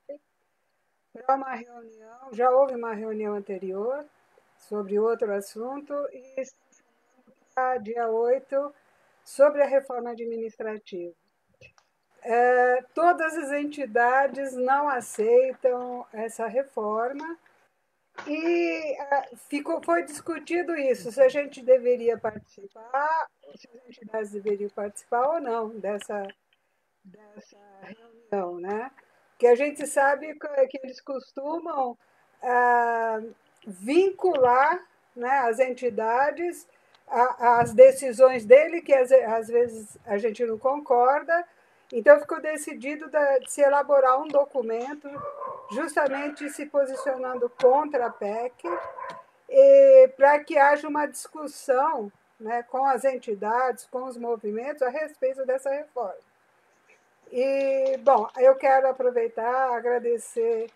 para uma reunião, já houve uma reunião anterior sobre outro assunto, e está dia 8 sobre a reforma administrativa. Todas as entidades não aceitam essa reforma, E foi discutido isso, se a gente deveria participar, se as entidades deveriam participar ou não dessa reunião, né? Que a gente sabe que eles costumam vincular, né, as entidades às decisões dele, que às vezes a gente não concorda. Então, ficou decidido de se elaborar um documento justamente se posicionando contra a PEC, para que haja uma discussão, né, com as entidades, com os movimentos, a respeito dessa reforma. E, bom, eu quero aproveitar, agradecer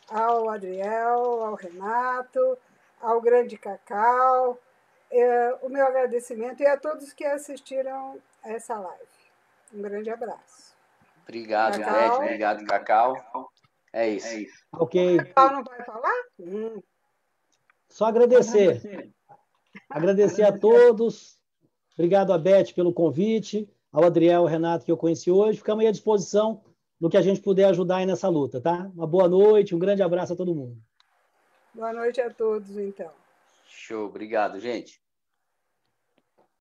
ao Adriel, ao Renato, ao Grande Cacau, o meu agradecimento e a todos que assistiram a essa live. Um grande abraço. Obrigado, Beth. Obrigado, Cacau. É isso. Ok. Cacau não vai falar? Só agradecer. Agradecer a todos. Obrigado a Beth pelo convite, ao Adriel, ao Renato, que eu conheci hoje. Ficamos aí à disposição no que a gente puder ajudar aí nessa luta, tá? Uma boa noite, um grande abraço a todo mundo. Boa noite a todos, então. Show, obrigado, gente.